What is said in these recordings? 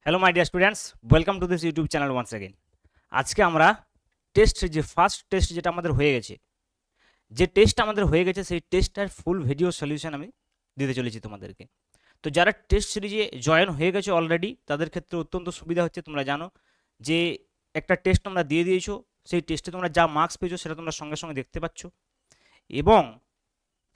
Hello my dear students, welcome to this YouTube channel once again. আজকে আমরা test, যে first test যেটা আমাদের হয়ে গেছে, সেই টেস্টটার ফুল ভিডিও সলিউশন আমি দিতে চলেছি তোমাদেরকে। তো যারা টেস্ট সিরিজে জয়েন হয়ে গেছে অলরেডি, তাদের ক্ষেত্রে অত্যন্ত সুবিধা হচ্ছে। তোমরা জানো যে একটা টেস্ট তোমরা দিয়ে দিয়েছো, সেই টেস্টে তোমরা যা মার্কস পেয়েছো সেটা তোমরা সঙ্গে সঙ্গে দেখতে পাচ্ছ, এবং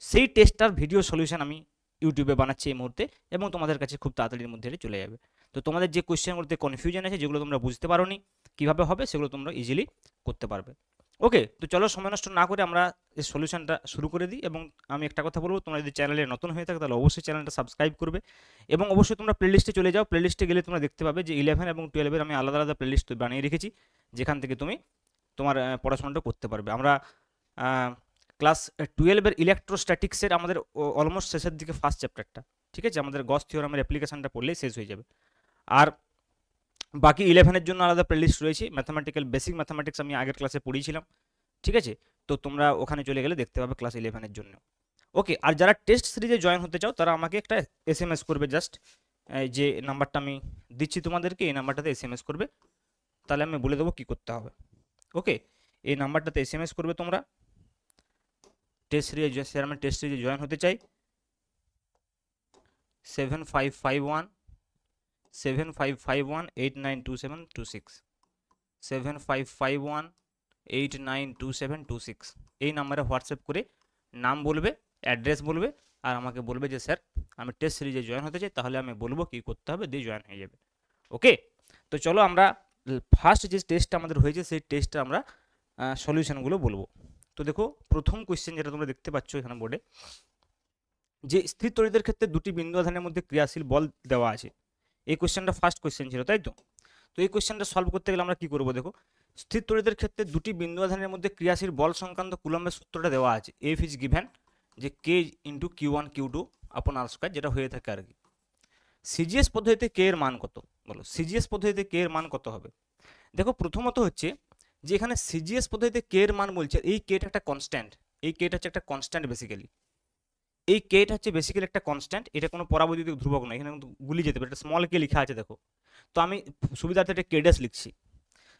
সেই টেস্টটার ভিডিও সলিউশন আমি ইউটিউবে বানাচ্ছি এই মুহূর্তে, এবং তোমাদের কাছে খুব তাড়াতাড়ির মধ্যে এটা চলে যাবে। তো তোমাদের যে কোয়েশ্চেনগুলোতে কনফিউশন আছে, যেগুলো তোমরা বুঝতে পারো নি কীভাবে হবে, সেগুলো তোমরা ইজিলি করতে পারবে। ওকে, তো চলো সময় নষ্ট না করে আমরা এই সলিউশনটা শুরু করে দিই। এবং আমি একটা কথা বলবো, তোমরা যদি চ্যানেলে নতুন হয়ে থাকে তাহলে অবশ্যই চ্যানেলটা সাবস্ক্রাইব করবে, এবং অবশ্যই তোমরা প্লেলিস্টে চলে যাও। প্লেলিস্টে গেলে তোমরা দেখতে পাবে যে 11 এবং 12 আমি আলাদা আলাদা প্লেলিস্ট বানিয়ে রেখেছি, যেখান থেকে তুমি তোমার পড়াশোনাটা করতে পারবে। আমরা ক্লাস 12 ইলেকট্রোস্ট্যাটিক্সের আমাদের অলমোস্ট শেষের দিকে ফার্স্ট চ্যাপ্টারটা, ঠিক আছে, আমাদের গস থিওরামের অ্যাপ্লিকেশনটা পড়লেই শেষ হয়ে যাবে। আর বাকি 11-এর জন্য আলাদা প্লেলিস্ট রয়েছে। ম্যাথামেটিক্যাল বেসিক ম্যাথামেটিক্স আমি আগের ক্লাসে পড়িয়েছিলাম, ঠিক আছে, তো তোমরা ওখানে চলে গেলে দেখতে পাবে ক্লাস 11-এর জন্য। ওকে, আর যারা টেস্ট সিরিজে জয়েন হতে চাও তারা আমাকে একটা SMS করবে, জাস্ট যে নাম্বারটা আমি দিচ্ছি তোমাদেরকে, এই নাম্বারটাতে SMS করবে, তাহলে আমি বলে দেবো কী করতে হবে। ওকে, এই নাম্বারটাতে SMS করবে তোমরা। টেস্ট সিরিজে স্যার আমি টেস্ট সিরিজে জয়েন হতে চাই, 7551 7551 এই নাম্বারে হোয়াটসঅ্যাপ করে নাম বলবে, অ্যাড্রেস বলবে, আর আমাকে বলবে যে স্যার আমি টেস্ট সিরিজে জয়েন হতে চাই। তাহলে আমি বলবো কী করতে হবে, দিয়ে জয়েন হয়ে যাবে। ওকে, তো চলো আমরা ফার্স্ট যে টেস্টটা আমাদের হয়েছে সেই টেস্টটা আমরা সলিউশনগুলো বলবো। তো দেখো, প্রথম কোয়েশ্চেন যেটা তোমরা দেখতে পাচ্ছ এখানে বোর্ডে, যে স্থির তড়িতের ক্ষেত্রে দুটি বিন্দু আধানের মধ্যে ক্রিয়াশীল বল দেওয়া আছে। এই কোয়েশ্চেনটা ফার্স্ট কোয়েশ্চেন ছিল, তাই তো? তো এই কোয়েশ্চেনটা সলভ করতে গেলে আমরা কি করব, দেখো, স্থির তড়িতের ক্ষেত্রে দুটি বিন্দু আধানের মধ্যে ক্রিয়াশীল বল সংক্রান্ত কুলম্বের সূত্রটা দেওয়া আছে। এফ ইজ গিভেন যে কে ইন্টু Q1 Q2 আপন আর স্কয়ার, যেটা হয়ে থাকে আর কি। সিজিএস পদ্ধতিতে কে এর মান কত? বলো, সিজিএস পদ্ধতিতে কে এর মান কত হবে? দেখো, প্রথমত হচ্ছে যে এখানে সিজিএস পদ্ধতিতে কে এর মান বলছে, এই কেটা একটা কনস্ট্যান্ট, এই কেটা হচ্ছে একটা কনস্ট্যান্ট বেসিক্যালি। এই কেটা হচ্ছে বেসিক্যালি একটা কনস্ট্যান্ট, এটা কোনো পরাবৈদ্যুতিক ধ্রুবক নয়, এখানে কিন্তু গুলি যেতে পারে, এটা স্মল কে লেখা আছে দেখো। তো আমি সুবিধার্থে এটা কেডেস লিখছি,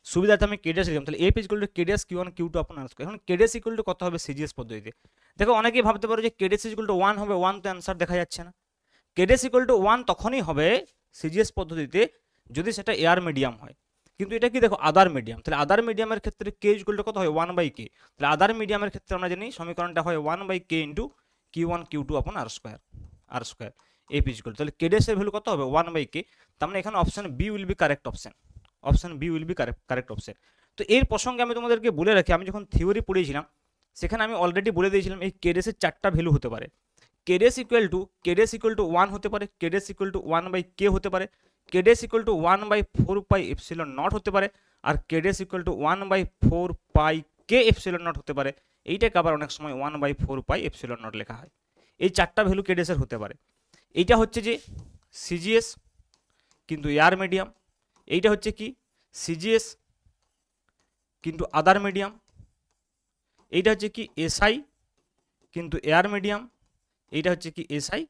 সুবিধার্থে আমি কেডেস লিখলাম। তাহলে F equal to কেডেস Q1 Q2 আপন আর স্কয়ার। এখন কেডেস ইকুয়াল টু কত হবে সিজিএস পদ্ধতিতে? দেখো, অনেকেই ভাবতে পারো যে কেডেস ইকুয়াল টু 1 হবে, 1 তো অ্যান্সার দেখা যাচ্ছে না। কেডেস ইকুয়াল টু 1 তখনই হবে সিজিএস পদ্ধতিতে যদি সেটা এয়ার মিডিয়াম হয়, কিন্তু এটা কি দেখো আদার মিডিয়াম। তাহলে আদার মিডিয়ামের ক্ষেত্রে কে ইকুয়াল টু কত হয়, 1/k। তাহলে আদার মিডিয়ামের ক্ষেত্রে আমরা জানি সমীকরণটা হয় 1/k ইন্টু Q1 Q2 আপন আর স্কয়ার এফ ইকুয়াল। তাহলে কেডেসের ভ্যালু কত হবে, 1/k। তার মানে এখানে option B will be correct option, option B will be correct option. তো এর প্রসঙ্গে আমি তোমাদেরকে বলে রাখি, আমি যখন থিওরি পড়িয়েছিলাম সেখানে আমি অলরেডি বলে দিয়েছিলাম এই কেডেসের 4টা ভ্যালু হতে পারে। কেডেস ইকুয়াল টু 1 হতে পারে, কেডেস ইকুয়াল টু 1/k হতে পারে, কেডেস ইকুয়াল টু 1/4 এপসিলন নট হতে পারে, আর কেডেস equal to 1/4 k epsilon naught হতে পারে। এইটাকে আবার অনেক সময় 1/4 এপসিলন নট লেখা হয়। এই 4টা ভ্যালু কেডেসের হতে পারে। এইটা হচ্ছে যে সিজিএস কিন্তু এয়ার মিডিয়াম, এইটা হচ্ছে কি সিজিএস কিন্তু আদার মিডিয়াম, এইটা হচ্ছে কি এসআই কিন্তু এয়ার মিডিয়াম, এইটা হচ্ছে কি এসআই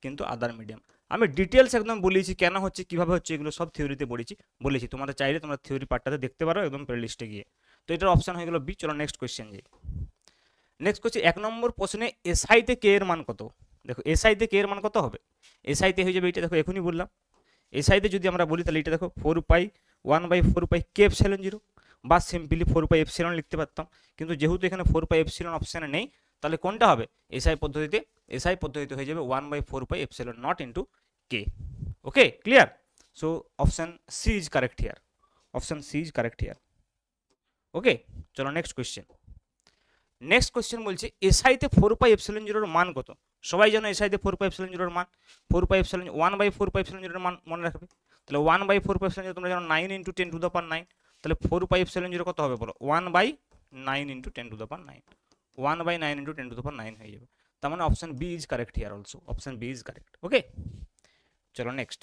কিন্তু আদার মিডিয়াম। আমি ডিটেলস একদম বলেছি কেন হচ্ছে, কিভাবে হচ্ছে, এগুলো সব থিওরিতে বলেছি। তোমরা চাইলে তোমরা থিওরি পার্টটাতে দেখতে পারো একদম প্লেলিস্টে গিয়ে। তো এটার অপশন হয়ে গেল বি। চলো নেক্সট কোয়েশ্চেন যাই। নেক্সট কোয়েশ্চেন 1 নম্বর প্রশ্নে এসআইতে কে এর মান কত? দেখো, এসআইতে কে এর মান কত হবে? এসআইতে হয়ে যাবে, এটা দেখো এখনই বললাম। এসআইতে যদি আমরা বলি তাহলে এটা দেখো 1/4 k এপসিলন 0, বা সিম্পলি 4 এপসিলন লিখতে পারতাম, কিন্তু যেহেতু এখানে 4 এপসিলন অপশানে নেই, তাহলে কোনটা হবে এসআই পদ্ধতিতে হয়ে যাবে 1/4 epsilon naught into K. Okay, clear? So option C is correct here, option C is correct here. Okay, চলো নেক্সট কোয়েশ্চেন বলছে এসআইতে 4 এপসিলন 0 মান কত? সবাই জানো এসআইতে 4 এপসিলন 0 মান 4 এপসিলন 1/4 এপসিলন 0 মান মনে রাখবে। তাহলে 1/4 এপসিলন 0 তোমরা জানো 9 ইন্টু 10⁹। তাহলে 4 এপসিলন 0 কত হবে বলো, 1/9 ইন্টু 10⁹, 1/9 ইন্টু 10⁹ হয়ে যাবে। তার মানে option B is correct here also, option B is correct. Okay, চলো নেক্সট।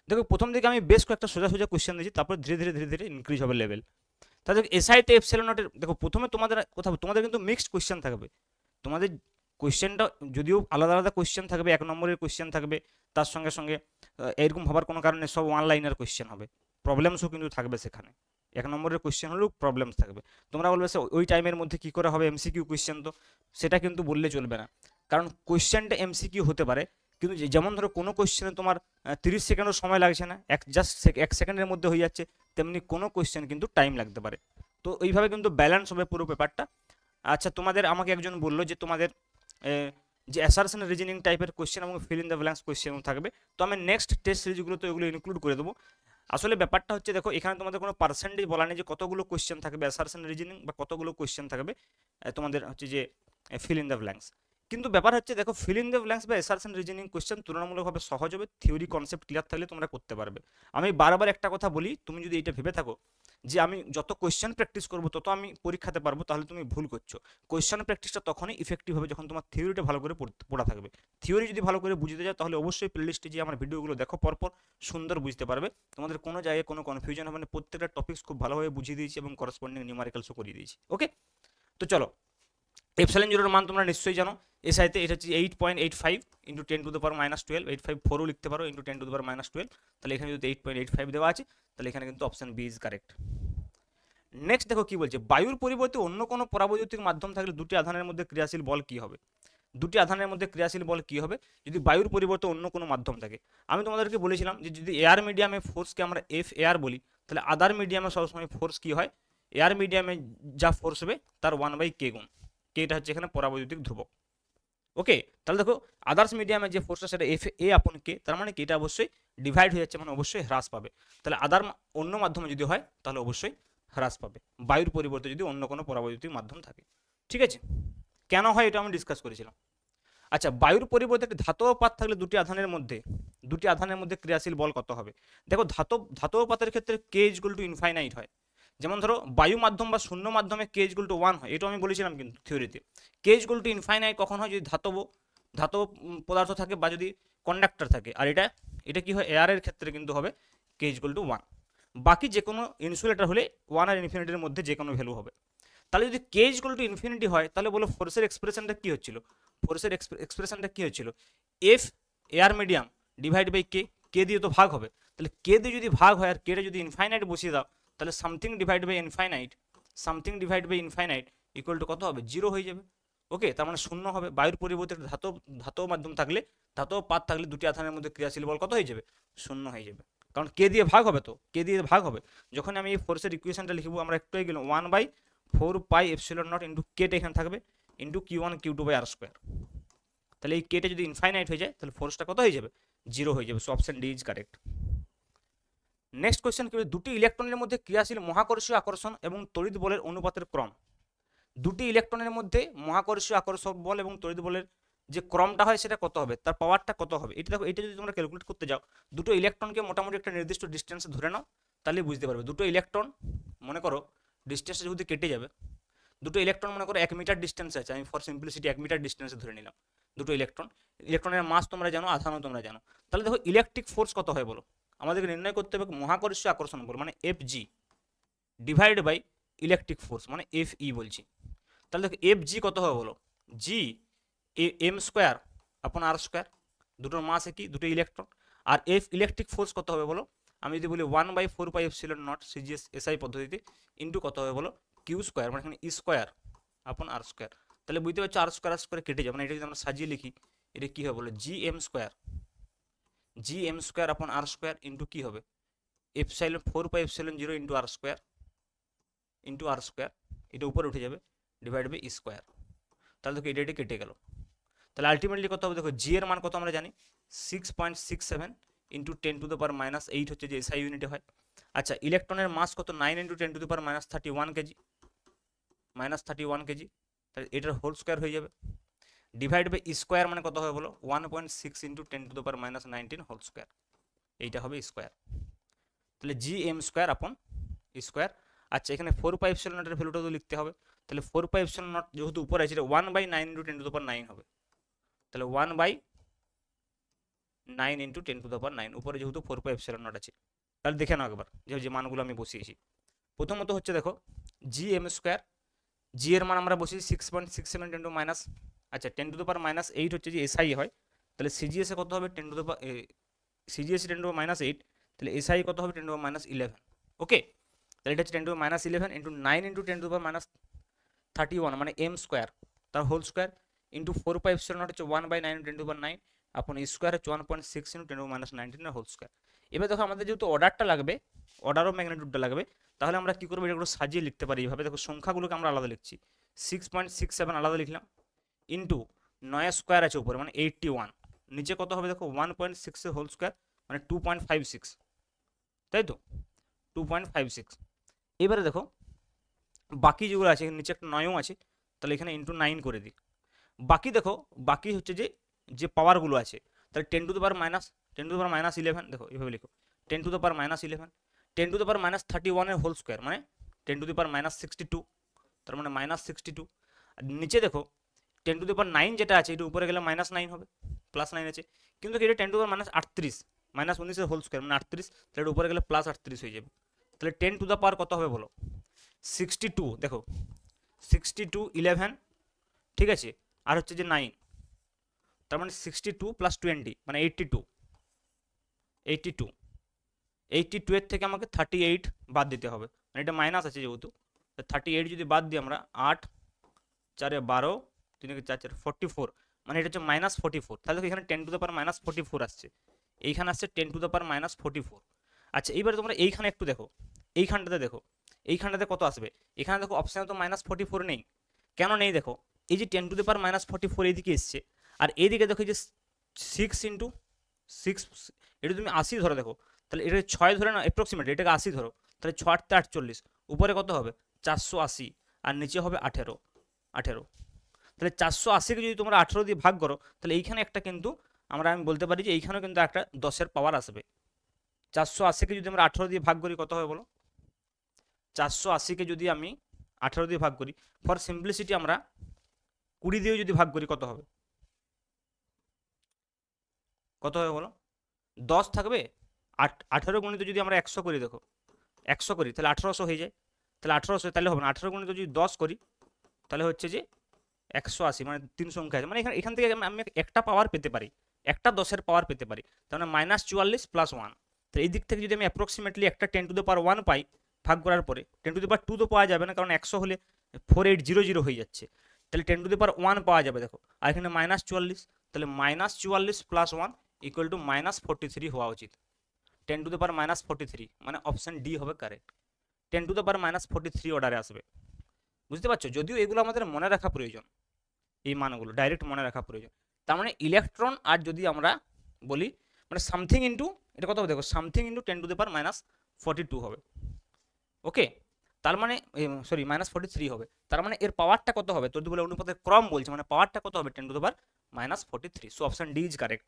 দেখো, প্রথম দিকে আমি বেশ কয়েকটা সোজা কোয়েশ্চেন দিয়েছি, তারপর ধীরে ধীরে ইনক্রিজ হবে লেভেল। তাহলে এসআইতে এপসিলন নটের, দেখো প্রথমে তোমাদের কিন্তু মিক্সড কোয়েশ্চেন থাকবে, তোমাদের কোয়েশ্চেনটা যদিও আলাদা আলাদা কোয়েশ্চেন থাকবে, 1 নম্বরের কোয়েশ্চেন থাকবে, তার সঙ্গে সঙ্গে এরকম ভাবার কোনো কারণে সব ওয়ান লাইনের কোয়েশ্চেন হবে, প্রবলেমসও কিন্তু থাকবে সেখানে। 1 নম্বরের কোয়েশ্চেন হলেও প্রবলেমস থাকবে। তোমরা বলবে স্যার ওই টাইমের মধ্যে কি করে হবে এমসিকিউ কোয়েশ্চেন, তো সেটা কিন্তু বললে চলবে না, কারণ কোয়েশ্চেনটা এমসিকিউ হতে পারে, কিন্তু যেমন ধরো কোনো কোয়েশ্চেনে তোমার 30 সেকেন্ডও সময় লাগছে না, জাস্ট 1 সেকেন্ডের মধ্যে হয়ে যাচ্ছে, তেমনি কোনো কোয়েশ্চেন কিন্তু টাইম লাগতে পারে। তো এইভাবে কিন্তু ব্যালেন্স হবে পুরো পেপারটা। আচ্ছা, তোমাদের আমাকে একজন বললো যে তোমাদের যে অ্যাসারশন রিজনিং টাইপের কোয়েশ্চেন এবং fill in the blanks question থাকবে, তো আমি নেক্সট টেস্ট সিরিজগুলোতে এগুলো ইনক্লুড করে দেবো। আসলে ব্যাপারটা হচ্ছে দেখো, এখানে তোমাদের কোনো পার্সেন্টেজ বলা নেই যে কতগুলো কোয়েশ্চেন থাকবে অ্যাসারশন রিজনিং বা কতগুলো কোয়েশ্চেন থাকবে তোমাদের হচ্ছে যে ফিল ইন দ্য ব্ল্যাঙ্কস। কিন্তু ব্যাপার হচ্ছে দেখো, ফিল ইন দ্য ব্ল্যাঙ্কস বা অ্যাসারশন রিজনিং কোয়েশ্চেন তুলনামূলকভাবে সহজ হবে, থিওরি কনসেপ্ট ক্লিয়ার থাকলে তোমরা করতে পারবে। আমি বারবার একটা কথা বলি, তুমি যদি এটা ভেবে থাকো যে আমি যত কোয়েশ্চেন প্র্যাকটিস করবো তত আমি পরীক্ষাতে পারবো, তাহলে তুমি ভুল করছো। কোয়েশ্চেন প্র্যাকটিসটা তখনই ইফেক্টিভ হবে যখন তোমার থিওরিটা ভালো করে পড়া থাকবে। থিওরি যদি ভালো করে বুঝতে যাও তাহলে অবশ্যই প্লেলিস্টে যে আমার ভিডিওগুলো দেখো, পরপর সুন্দর বুঝতে পারবে, তোমাদের কোনো জায়গায় কোনো কনফিউশন হবে না, প্রত্যেকটা টপিকস খুব ভালোভাবে বুঝিয়ে দিয়েছি এবং করসপন্ডিং নিউমারিক্যালসও করিয়ে দিয়েছি। ওকে, তো চলো, এপসাইলন জিরোর মান তোমরা নিশ্চয়ই জানো, এসআইতে এটা হচ্ছে 8.85 ইন্টু 10⁻12, 854ও লিখতে পারো ইন্টু 10⁻12, তাহলে এখানে যদি 8.85 দেওয়া আছে, তাহলে এখানে কিন্তু option B is correct. Next দেখো কি বলছে, বায়ুর পরিবর্তে অন্য কোনো পরাবৈদ্যুতিক মাধ্যম থাকলে দুটি আধানের মধ্যে ক্রিয়াশীল বল কি হবে? দুটি আধানের মধ্যে ক্রিয়াশীল বল কি হবে যদি বায়ুর পরিবর্তে অন্য কোনো মাধ্যম থাকে? আমি তোমাদেরকে বলেছিলাম যে যদি এয়ার মিডিয়ামে ফোর্সকে আমরা এফ এয়ার বলি, তাহলে আদার মিডিয়ামে সবসময় ফোর্স কি হয়, এয়ার মিডিয়ামে যা ফোর্স হবে তার 1/k গুণ, কেটা হচ্ছে এখানে পরাবৈদ্যুতিক ধ্রুবক। ওকে, তাহলে দেখো আদার্স মিডিয়ামে যে ফোর্সটা সেটা এফ এ আপন কে, তার মানে কি এটা অবশ্যই ডিভাইড হয়ে যাচ্ছে, মানে অবশ্যই হ্রাস পাবে। তাহলে অন্য মাধ্যমে যদি হয় তাহলে অবশ্যই হ্রাস পাবে, বায়ুর পরিবর্তে যদি অন্য কোনো পরাবৈদ্যুতিক মাধ্যম থাকে। ঠিক আছে, কেন হয় এটা আমি ডিসকাস করেছিলাম। আচ্ছা, বায়ুর পরিবর্তে একটি ধাতব পাত থাকলে দুটি আধানের মধ্যে ক্রিয়াশীল বল কত হবে? দেখো ধাতব পাতের ক্ষেত্রে কে ইকুয়াল টু ইনফাইনাইট হয়। যেমন ধরো বায়ু মাধ্যম বা শূন্য মাধ্যমে কে ইকুয়াল টু 1 হয়, এটা আমি বলেছিলাম কিন্তু থিওরিতে। কে ইকুয়াল টু ইনফাইনাইট কখন হয়? যদি ধাতব পদার্থ থাকে বা যদি কন্ডাক্টর থাকে। আর এটা কি হয়, এয়ারের ক্ষেত্রে কিন্তু হবে কে ইকুয়াল টু 1। বাকি যে কোনো ইনসুলেটর হলে 1 আর ইনফিনিটির মধ্যে যে কোনো ভ্যালু হবে। তাহলে যদি কে ইকুয়াল টু ইনফিনিটি হয়, তাহলে বলো ফোর্সের এক্সপ্রেশনটা কি হচ্ছিল? ফোর্সের এক্সপ্রেশনটা কি হচ্ছিল? F air medium divide by K দিয়ে তো ভাগ হবে, তাহলে কে দিয়ে যদি ভাগ হয় আর কেটা যদি ইনফাইনাইট বসিয়ে দাও, তাহলে something divide by infinite equal to কত হবে? 0 হয়ে যাবে। ওকে, তার মানে শূন্য হবে। বায়ুর পরিবর্তে ধাতব মাধ্যম থাকলে, ধাতব পাত থাকলে দুটি আধানের মধ্যে ক্রিয়াশীল বল কত হয়ে যাবে? শূন্য হয়ে যাবে, কারণ কে দিয়ে ভাগ হবে, তো কে দিয়ে ভাগ হবে। যখন আমি এই ফোর্সের ইকুয়েশনটা লিখবো, আমরা একটু গেলাম 1/4πε0 ইন্টু কেটা এখানে থাকবে ইন্টু Q1 Q2/r²। তাহলে এই কেটা যদি ইনফাইনাইট হয়ে যায় তাহলে ফোর্সটা কত হয়ে যাবে? 0 হয়ে যাবে। So option D is correct. Next question কি, দুটি ইলেকট্রনের মধ্যে ক্রিয়াশীল মহাকর্ষীয় আকর্ষণ এবং তড়িৎ বলের অনুপাতের ক্রম। দুটি ইলেকট্রনের মধ্যে মহাকর্ষীয় আকর্ষণ বল এবং তড়িৎ বলের যে ক্রমটা হয় সেটা কত হবে, তার পাওয়ারটা কত হবে? এটা দেখো, এটা যদি তোমরা ক্যালকুলেট করতে যাও, দুটো ইলেকট্রনকে মোটামুটি একটা নির্দিষ্ট ডিস্টেন্সে ধরে নাও, তাহলে বুঝতে পারবে। দুটো ইলেকট্রন মনে করো ডিস্টেন্সটা যদি কেটে যাবে, দুটো ইলেকট্রন মনে করো 1 মিটার ডিস্টেন্সে আছে, আমি ফর সিম্পলিসিটি 1 মিটার ডিস্টেন্সে ধরে নিলাম দুটো ইলেকট্রনের মাস তোমরা জানো, আধানও তোমরা জানো। তাহলে দেখো ইলেকট্রিক ফোর্স কত হয় বলো? আমাদেরকে নির্ণয় করতে হবে মহাকর্ষীয় আকর্ষণ বল মানে FG divide by electric force মানে FE বলছি। তাহলে দেখো FG কত হবে বলো? G m²/r², দুটোর মাস একই, দুটো ইলেকট্রন। আর ইলেকট্রিক ফোর্স কত হবে বলো? আমি যদি বলি 1/4πε0 CGS SI পদ্ধতিতে ইন্টু কত হবে বলো? Q² মানে এখানে E²/r²। তাহলে বুঝতে পারছো r² কেটে যাবে, মানে এটা যদি আমরা সাজিয়ে লিখি, এটা কি হবে বলো? GM² ইন্টু কি হবে? 4πε0 ইন্টু r², এটা উপরে উঠে যাবে ডিভাইড বাই E²। তাহলে দেখো এটা কেটে গেল। তাহলে আলটিমেটলি কত হবে দেখো, জি এর মান কত আমরা জানি 6.67 ইন্টু 10⁻⁸ হচ্ছে যে এসআই ইউনিটে হয়। আচ্ছা, ইলেকট্রনের মাস কত? 9 ইন্টু 10⁻31 কেজি, -31 কেজি। তাহলে এটার হোল স্কোয়ার হয়ে যাবে ডিভাইড বাই E² মানে কত হবে বলো? 1.6 ইন্টু 10⁻19 হোল স্কোয়ার, এইটা হবে স্কোয়ার। তাহলে GM²/E²। আচ্ছা, এখানে 4πε0 এর ভ্যালুটা তো লিখতে হবে, তাহলে 4πε0 যেহেতু উপরে আছে এটা 1/9 ইন্টু 10⁹ হবে, তাহলে 1/9 ইন্টু 10⁹ উপরে যেহেতু 4πε0 আছে। তাহলে দেখে নাও একবার যে মানগুলো আমি বসিয়েছি। প্রথমত হচ্ছে দেখো GM², জি এর মান আমরা বসিয়েছি 6.67 × আচ্ছা 10⁻⁸ হচ্ছে যে এসআই হয়, তাহলে সিজিএসে কত হবে সিজিএসে 10⁻8, তাহলে এসআই কত হবে 10⁻11। ওকে, তাহলে এটা হচ্ছে 10⁻11 ইন্টু 9 ইন্টু 10⁻31 মানে এম স্কোয়ার তার হোল স্কোয়ার ইন্টু 4πε0 হচ্ছে 1/9 10⁻9 আপন স্কোয়ার হচ্ছে 1.6 ইন্টু 10⁻19 হোল স্কোয়ার। এবার দেখো আমাদের যেহেতু অর্ডারটা লাগবে, অর্ডার অফ ম্যাগনিটিউডটা লাগবে, তাহলে আমরা কি করবো, এটাগুলো সাজিয়ে লিখতে পারি এইভাবে। দেখো সংখ্যাগুলোকে আমরা আলাদা লিখছি, 6.67 আলাদা লিখলাম ইন্টু 9 স্কোয়ার আছে উপরে মানে 81, নিচে কত হবে দেখো 1.6 হোল স্কোয়ার মানে 2.56, তাই তো 2.56। এবারে দেখো বাকি যেগুলো আছে নিচে একটা 9ও আছে, তাহলে এখানে ইন্টু 9 করে দিই। বাকি দেখো বাকি হচ্ছে যে পাওয়ারগুলো আছে, তাহলে 10⁻11 দেখো এইভাবে লিখো 10⁻11 10⁻31 এর হোল স্কোয়ার মানে 10⁻62, তার মানে -62। আর নিচে দেখো 10⁻9 যেটা আছে এটা উপরে গেলে -9 হবে, +9 আছে, কিন্তু এটা 10⁻38 -19 এর হোল স্কোয়ার মানে 38, তাহলে উপরে গেলে +38 হয়ে যাবে। তাহলে 10 কত হবে বলো, 62। দেখো 62 11, ঠিক আছে, আর হচ্ছে যে 9, তার মানে 62 + 20 মানে 82 এর থেকে আমাকে 38 বাদ দিতে হবে, মানে এটা মাইনাস আছে যেহেতু, 38 যদি বাদ দিই আমরা 8 4 12 3 4 4 44, মানে এটা হচ্ছে -44। তাহলে দেখো এখানে 10⁻⁻44 আসছে, এইখানে আসছে 10⁻⁻44। আচ্ছা এইবারে তোমরা এইখানে একটু দেখো, এইখানটাতে কত আসবে, এখানে দেখো অপশানে তো -44 নেই, কেন নেই দেখো, এই যে 10⁻⁻44 এইদিকে এসছে, আর এইদিকে দেখো এই যে 6 ইন্টু 6, এটা তুমি 80 ধরো, দেখো তাহলে এটা 6 ধরে না অ্যাপ্রক্সিমেট, এটাকে 80 ধরো, তাহলে 6 8 48, উপরে কত হবে 480 আর নিচে হবে 18, তাহলে 480কে যদি তোমরা 18 দিয়ে ভাগ করো, তাহলে এইখানে একটা কিন্তু আমি বলতে পারি যে এইখানেও কিন্তু একটা 10-এর পাওয়ার আসবে। 480কে যদি আমরা 18 দিয়ে ভাগ করি কত হবে বলো, 480কে যদি আমি 18 দিয়ে ভাগ করি, ফর সিম্পলিসিটি আমরা 20 দিয়েও যদি ভাগ করি কত হবে বলো, 10 থাকবে, 18 গুণিত যদি আমরা 100 করি, দেখো 100 করি তাহলে 1800 হয়ে যায়, তাহলে 1800 তাহলে হবে না, 18 গুণিত যদি 10 করি তাহলে হচ্ছে যে 180, মানে 3 সংখ্যা আছে, মানে এখান থেকে আমি একটা পাওয়ার পেতে পারি, একটা 10-এর পাওয়ার পেতে পারি, তার মানে -44 + 1। তো এই দিক থেকে যদি আমি অ্যাপ্রক্সিমেটলি একটা 10⁻1 পাই ভাগ করার পরে, 10⁻2 তো পাওয়া যাবে না কারণ 100 হলে 4800 হয়ে যাচ্ছে, তাহলে 10⁻1 পাওয়া যাবে দেখো, আর এখানে -44, তাহলে -44 + 1 ইকুয়াল টু -43 হওয়া উচিত। 10⁻43 মানে অপশন ডি হবে কারেক্ট, 10⁻43 অর্ডারে আসবে। বুঝতে পারছো, যদিও এগুলো আমাদের মনে রাখা প্রয়োজন, এই মানগুলো ডাইরেক্ট মনে রাখা প্রয়োজন। তার মানে ইলেকট্রন আর যদি আমরা বলি মানে সামথিং ইন্টু, এটা কত হবে দেখো, সামথিং ইন্টু 10⁻42 হবে। ওকে, তার মানে সরি -43 হবে, তার মানে এর পাওয়ারটা কত হবে, তোর বলে অনুপাতের ক্রম বলছে, মানে পাওয়ারটা কত হবে 10⁻43। So option D is correct.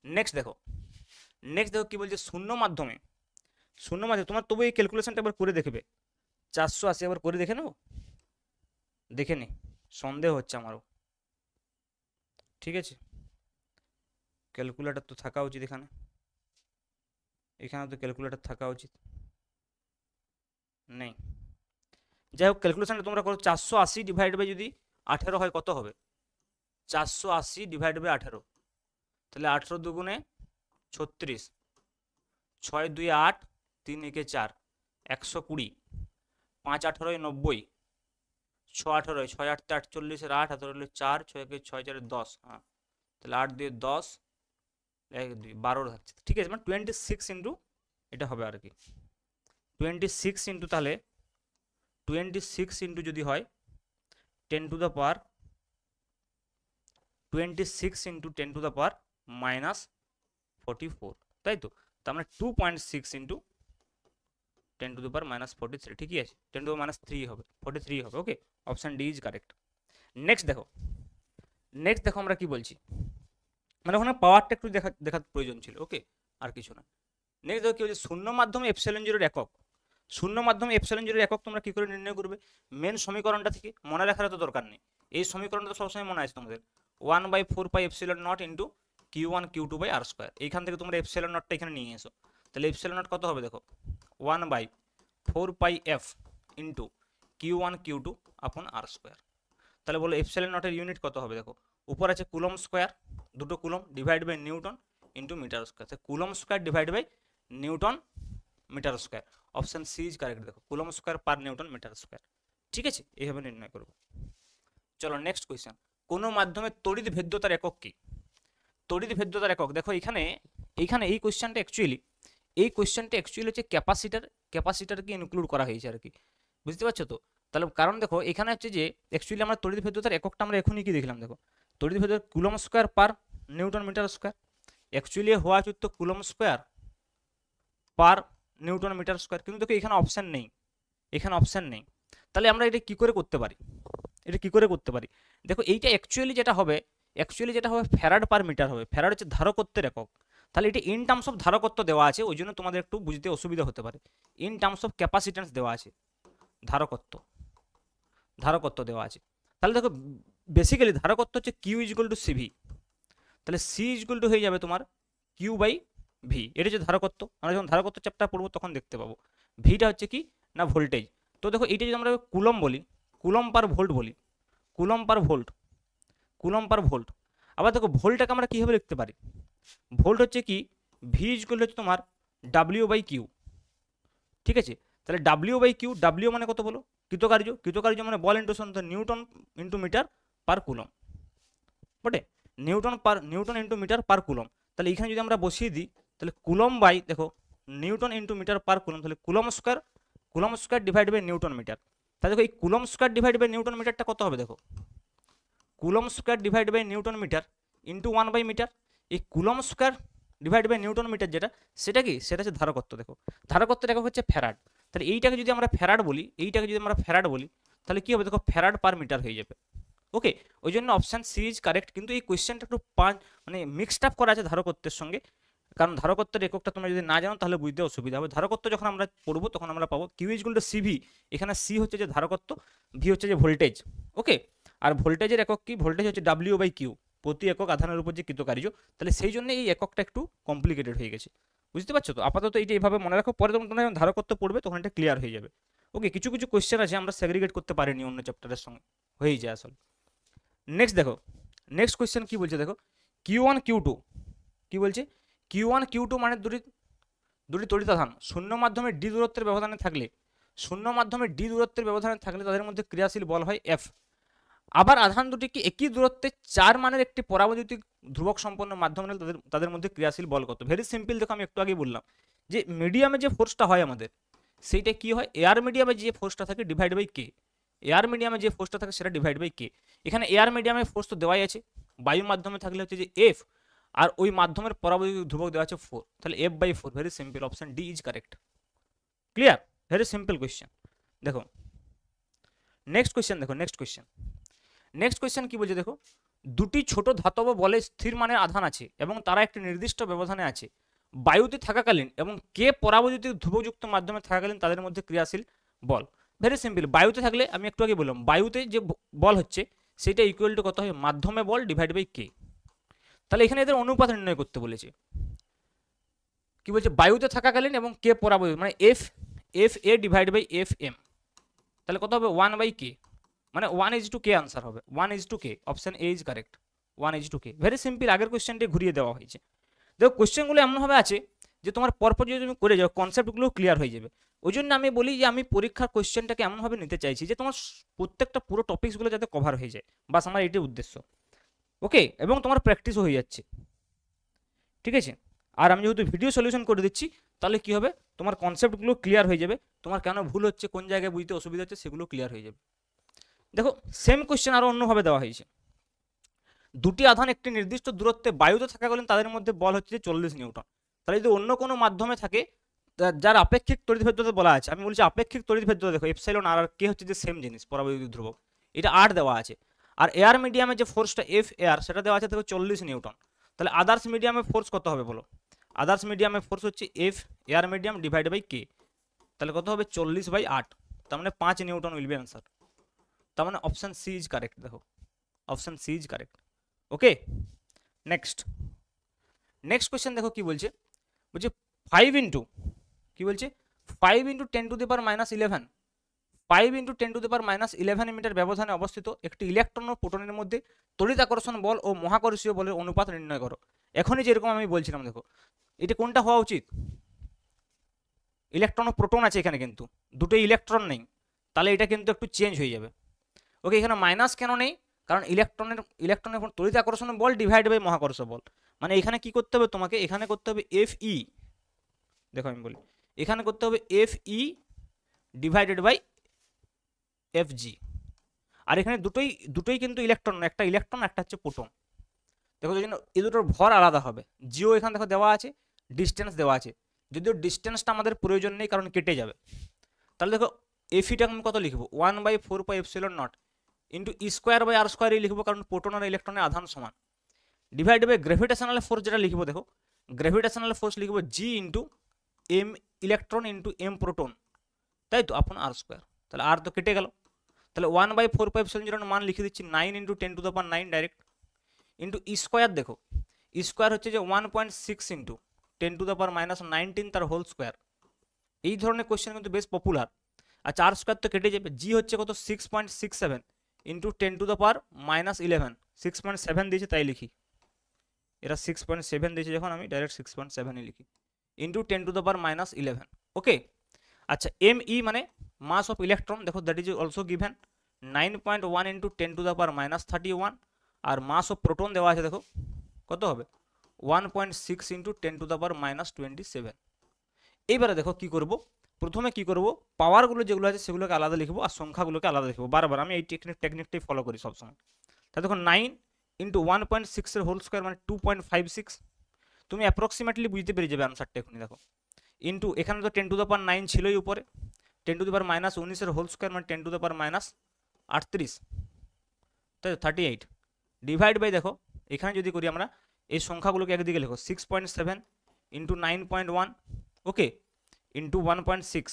Next দেখো কি বলছে, শূন্য মাধ্যমে তোমার তবু এই ক্যালকুলেশনটা একবার করে দেখবে, 480 একবার করে দেখে নেবো, দেখে নি, সন্দেহ হচ্ছে আমারও, ঠিক আছে, ক্যালকুলেটর তো থাকা উচিত এখানে তো ক্যালকুলেটর থাকা উচিত, নেই। যাই হোক ক্যালকুলেশনটা তোমরা করো, 480 ডিভাইড বাই যদি 18 হয় কত হবে, 480 ডিভাইড বাই 18, তাহলে 18 দুগুণে 36, 6 2 8, 3 1 4, 120, 5 18 90, 6 18, 6 8 48, 8 18 হলে 4, 6 1 6 4 10, হ্যাঁ তাহলে 8 2 10, 1 2 12 থাকছে, ঠিক আছে, মানে 26 ইন্টু এটা হবে আর কি, 26 ইন্টু, তাহলে 26 ইন্টু যদি হয় 26 ইন্টু 10⁻⁻44, তাই তো, তার মানে 2.6 ইন্টু 10⁻⁻43, ঠিকই আছে, 10⁻³ হবে, 43 হবে। Okay, option D is correct. Next দেখো আমরা কি বলছি, মানে ওখানে পাওয়ারটা একটু দেখার প্রয়োজন ছিল, ওকে, আর কিছু না। নেক্সট দেখো কি বলছে, শূন্য মাধ্যমে এপসিলন জিরোর একক, তোমরা কি করে নির্ণয় করবে, মেন সমীকরণটা থেকে, মনে রাখার তো দরকার নেই, এই সমীকরণটা তো সবসময় মনে আছে তোমাদের, 1/4πε0 into Q1 Q2 by R square, এইখান থেকে তোমরা এপসিলন নটটা এখানে নিয়ে এসো, তাহলে এপসিলন নট কত হবে দেখো, 1/4πf ইন্টু Q1 Q2 আপন R স্কোয়ার। তাহলে বলো এপসাইলন নটের ইউনিট কত হবে? দেখো উপর আছে কুলম স্কোয়ার, দুটো coulomb divide by newton into metre square, coulomb square divide by newton metre square. Option C is correct. দেখো coulomb square per newton metre square. ঠিক আছে, এইভাবে নির্ণয় করবো। চলো নেক্সট কোয়েশ্চেন, কোনো মাধ্যমে তড়িৎ ভেদ্যতার একক কি? তড়িৎ ভেদ্যতার একক, দেখো এখানে এই কোয়েশ্চেনটা অ্যাকচুয়ালি হচ্ছে ক্যাপাসিটারকে ইনক্লুড করা হয়েছে আর কি, বুঝতে পারছো তো? তাহলে কারণ দেখো এখানে হচ্ছে যে অ্যাকচুয়ালি আমরা তড়িৎ ভেদ্যতার এককটা আমরা এখনই কি দেখলাম, দেখো তড়িৎ ভেদ্যতা coulomb square per newton metre square, actually হওয়া উচিত তো coulomb square per newton metre square, কিন্তু দেখো এখানে অপশান নেই। তাহলে আমরা এটা কি করে করতে পারি? দেখো এইটা অ্যাকচুয়ালি যেটা হবে ফ্যারাড পার মিটার হবে। ফ্যারাড হচ্ছে ধারকত্বের একক। তাহলে এটা ইন টার্মস অফ ধারকত্ব দেওয়া আছে, ওই জন্য তোমাদের একটু বুঝতে অসুবিধা হতে পারে। ইন টার্মস অফ ক্যাপাসিট্যান্স দেওয়া আছে, ধারকত্ব দেওয়া আছে। তাহলে দেখো বেসিক্যালি ধারকত্ব হচ্ছে কিউ ইজুয়াল টু সিভি, তাহলে সি ইজুয়াল টু হয়ে যাবে তোমার কিউ বাই ভি। এটা হচ্ছে ধারকত্ব, আমরা যখন ধারকত্ব চ্যাপ্টার পড়বো তখন দেখতে পাবো। ভিটা হচ্ছে কি না ভোল্টেজ। তো দেখো এইটা যদি আমরা কুলম বলি, কুলম পার ভোল্ট। আবার দেখো ভোল্টটাকে আমরা কীভাবে লিখতে পারি? ভোল্ট হচ্ছে কি ভি ইজুয়াল হচ্ছে তোমার ডাব্লিউ বাই কিউ। ঠিক আছে, তাহলে ডাব্লিউ বাই কিউ, ডাব্লিউ মানে কত বলো? কৃতকার্য মানে বল into newton into metre per coulomb, বটে newton into metre per coulomb. তাহলে এখানে যদি আমরা বসিয়ে দিই, তাহলে কুলম বাই দেখো newton into metre per coulomb, তাহলে coulomb square divide by newton metre. তাহলে দেখো এই coulomb square divide by newton মিটারটা কত হবে? দেখো coulomb square divide by newton metre into 1/মিটার। এই coulomb square divide by newton metre সেটা হচ্ছে ধারকত্ব। দেখো ধারকত্বের একক হচ্ছে ফ্যারাড। তাহলে এইটাকে যদি আমরা ফ্যারাড বলি, তাহলে কি হবে? দেখো ফ্যারাড পার মিটার হয়ে যাবে। ওকে, ওই জন্য অপশান সি ইজ কারেক্ট। কিন্তু এই কোয়েশ্চেনটা একটু মানে মিক্সড আপ করা আছে ধারকত্বের সঙ্গে, কারণ ধারকত্বের এককটা তোমরা যদি না জানো তাহলে বুঝতে অসুবিধা হবে। ধারকত্ব যখন আমরা পড়বো তখন আমরা পাবো Q is equal to CV. এখানে সি হচ্ছে যে ধারকত্ব, ভি হচ্ছে যে ভোল্টেজ। ওকে, আর ভোল্টেজের একক কি? ভোল্টেজ হচ্ছে ডাব্লিউ বাই কিউ, প্রতি একক আধানের উপর যে কৃতকার্য। তাহলে সেই জন্য এই এককটা একটু কমপ্লিকেটেড হয়ে গেছে, বুঝতে পারছো তো? আপাতত এইটা এইভাবে মনে রাখো, পরে তোমরা যখন ধারকত্ব পড়বে তখন এটা ক্লিয়ার হয়ে যাবে। ওকে, কিছু কোয়েশ্চেন আছে আমরা সেগ্রিগেট করতে পারিনি অন্য চ্যাপ্টারের সঙ্গে, হয়েই যায় আসলে। নেক্সট কোয়েশ্চেন কি বলছে? দেখো Q1 Q2 কি বলছে? Q1 Q2 মানে দুটি তড়িতাধান শূন্য মাধ্যমে ডি দূরত্বের ব্যবধানে থাকলে তাদের মধ্যে ক্রিয়াশীল বল হয় F। আবার আধান দুটি কি একই দূরত্বে 4 মানের একটি পরাবৈদ্যুতিক ধ্রুবক সম্পন্ন মাধ্যম হলে তাদের মধ্যে ক্রিয়াশীল বল কত? Very simple. দেখো আমি একটু আগে বললাম যে মিডিয়ামে যে ফোর্সটা হয় আমাদের, সেইটা কি হয়? এয়ার মিডিয়ামে যে ফোর্সটা থাকে ডিভাইড বাই কে। এয়ার মিডিয়ামে যে ফোর্সটা থাকে সেটা ডিভাইড বাই কে। এখানে এয়ার মিডিয়ামে ফোর্স তো দেওয়াই আছে, বায়ু মাধ্যমে থাকলে হচ্ছে যে এফ, আর ওই মাধ্যমের পরাবৈদ্যুতিক ধ্রুবক দেওয়া আছে 4, তাহলে F/4। Very simple, option D is correct. Clear? Very simple question. দেখো নেক্সট কোয়েশ্চেন কি বলছে? দেখো দুটি ছোট ধাতব বলে স্থির মানের আধান আছে এবং তারা একটি নির্দিষ্ট ব্যবধানে আছে বায়ুতে থাকাকালীন এবং কে পরাবৈদ্যুতিক ধ্রুবযুক্ত মাধ্যমে থাকাকালীন তাদের মধ্যে ক্রিয়াশীল বল। ভেরি সিম্পল, বায়ুতে থাকলে আমি একটু আগে বললাম বায়ুতে যে বল হচ্ছে সেটা ইকুয়াল টু কত হয়? মাধ্যমে বল ডিভাইড বাই কে। তাহলে এখানে এদের অনুপাত নির্ণয় করতে বলেছে। কি বলছে? বায়ুতে থাকাকালীন এবং কে পরাবৈদ্যুতিক মানে F A divide by F M. তাহলে কত হবে? 1/k, মানে 1:k আনসার হবে, 1:k। Option A is correct, 1:k। Very simple, আগের কোয়েশ্চেনটি ঘুরিয়ে দেওয়া হয়েছে। দেখো কোয়েশ্চেনগুলো এমনভাবে আছে যে তোমার পরপর যদি তুমি করে যাও কনসেপ্টগুলো ক্লিয়ার হয়ে যাবে। ওই জন্য আমি বলি যে আমি পরীক্ষার কোয়েশ্চেনটাকে এমনভাবে নিতে চাইছি যে তোমার প্রত্যেকটা পুরো টপিকসগুলো যাতে কভার হয়ে যায়, বাস আমার এটাই উদ্দেশ্য। ওকে, এবং তোমার প্র্যাকটিসও হয়ে যাচ্ছে, ঠিক আছে? আর আমি যেহেতু ভিডিও সলিউশন করে দিচ্ছি তাহলে কি হবে? তোমার কনসেপ্টগুলো ক্লিয়ার হয়ে যাবে, তোমার কেন ভুল হচ্ছে, কোন জায়গায় বুঝতে অসুবিধা হচ্ছে সেগুলো ক্লিয়ার হয়ে যাবে। দেখো সেম কোয়েশ্চেন আরও অন্যভাবে দেওয়া হয়েছে। দুটি আধান একটি নির্দিষ্ট দূরত্বে বায়ুতে থাকাকালীন তাদের মধ্যে বল হচ্ছে 40 নিউটন। তাহলে যদি অন্য কোনো মাধ্যমে থাকে যার আপেক্ষিক তড়িৎভেদ্যতা বলা আছে, আমি বলছি আপেক্ষিক তড়িৎভেদ্যতা, দেখো এপসাইলন আর কে হচ্ছে যে সেম জিনিস, পরাবৈদ্যুতিক ধ্রুবক, এটা 8 দেওয়া আছে। আর এয়ার মিডিয়ামে যে ফোর্সটা এফ এয়ার সেটা দেওয়া আছে দেখো 40 নিউটন। তাহলে আদার্স মিডিয়ামে ফোর্স কত হবে বলো? আদার্স মিডিয়ামে ফোর্স হচ্ছে F air medium divide by K. তাহলে কত হবে? 40/8, তার মানে 5 নিউটন উইল বি অ্যান্সার। তার মানে অপশন সি ইজ কারেক্ট। দেখো option C is correct. Okay, next question দেখো কি বলছে? 5 ইন্টু কি বলছে? 5 × 10⁻11 5 × 10⁻11 মিটার ব্যবধানে অবস্থিত একটি ইলেকট্রন ও প্রোটনের মধ্যে তড়িৎ আকর্ষণ বল ও মহাকর্ষীয় বলের অনুপাত নির্ণয় করো। এখনই যেরকম আমি বলছিলাম, দেখো এটা কোনটা হওয়া উচিত, ইলেকট্রন ও প্রোটন আছে এখানে, কিন্তু দুটোই ইলেকট্রন নেই, তাহলে এটা কিন্তু একটু চেঞ্জ হয়ে যাবে। ওকে, এখানে মাইনাস কেন নেই, কারণ ইলেকট্রনের তড়িৎ আকর্ষণ বল ডিভাইড বাই মহাকর্ষ বল, মানে এখানে কি করতে হবে তোমাকে, এখানে করতে হবে FE, দেখো আমি বলি, এখানে করতে হবে FE ডিভাইডেড বাই FG। আর এখানে দুটোই কিন্তু ইলেকট্রন, একটা ইলেকট্রন একটা হচ্ছে প্রোটন। দেখো এই জন্য এই দুটোর ভর আলাদা হবে। জিও এখানে দেখো দেওয়া আছে, ডিস্টেন্স দেওয়া আছে, যদিও ডিস্টেন্সটা আমাদের প্রয়োজন নেই কারণ কেটে যাবে। তাহলে দেখো এফিটা আমি কত লিখবো, 1/4πε0 ইন্টু E²/r² লিখবো, কারণ প্রোটন আর ইলেকট্রনের আধান সমান, ডিভাইড বাই গ্র্যাভিটেশনাল ফোর্স যেটা লিখবো, দেখো গ্র্যাভিটেশনাল ফোর্স লিখবো G into M electron into M proton, তাই তো, আপন r²। তাহলে আর তো কেটে গেল, তাহলে 1/4πε0 মান লিখে দিচ্ছি 9 × 10⁹ ডাইরেক্ট, ইন্টু E², দেখো E² হচ্ছে যে 1.6 × 10⁻19 তার হোল স্কোয়ার। এই ধরনের কোয়েশ্চেন কিন্তু বেশ পপুলার। আচ্ছা r² তো কেটে যাবে, জি হচ্ছে কত 6.67 ইন্টু 10⁻11, 6.7 দিয়েছে তাই লিখি, এরা 6.7 দিয়েছে যখন আমি ডাইরেক্ট 6.7ই লিখি, ইন্টু 10⁻11। ওকে, আচ্ছা ME মানে মাস অফ ইলেকট্রন, দেখো দ্যাট ইজ অলসো গিভেন 9.1 × 10⁻31, আর মাস অফ প্রোটন দেওয়া আছে, দেখো কত হবে 1.6 × 10⁻27। এইবারে দেখো কি করব, প্রথমে কি করব, পাওয়ারগুলো যেগুলো আছে সেগুলোকে আলাদা লিখবো আর সংখ্যাগুলোকে আলাদা লিখবো, বারবার আমি এই টেকনিকটাই ফলো করি সবসময়। তাহলে দেখো 9 × 1.6 এর হোল স্কোয়ার মানে 2.56, তুমি অ্যাপ্রক্সিমেটলি বুঝতে পেরে যাবে আনসারটা এখনই। দেখো ইন্টু এখানে তো 10⁻9 ছিলই উপরে, 10⁻−19 এর হোল স্কোয়ার মানে 10⁻38, তাই 38, ডিভাইড বাই দেখো এখানে যদি করি আমরা এই সংখ্যাগুলোকে একদিকে লেখো 6.7 ইন্টু 9.1, ওকে, ইন্টু 1.6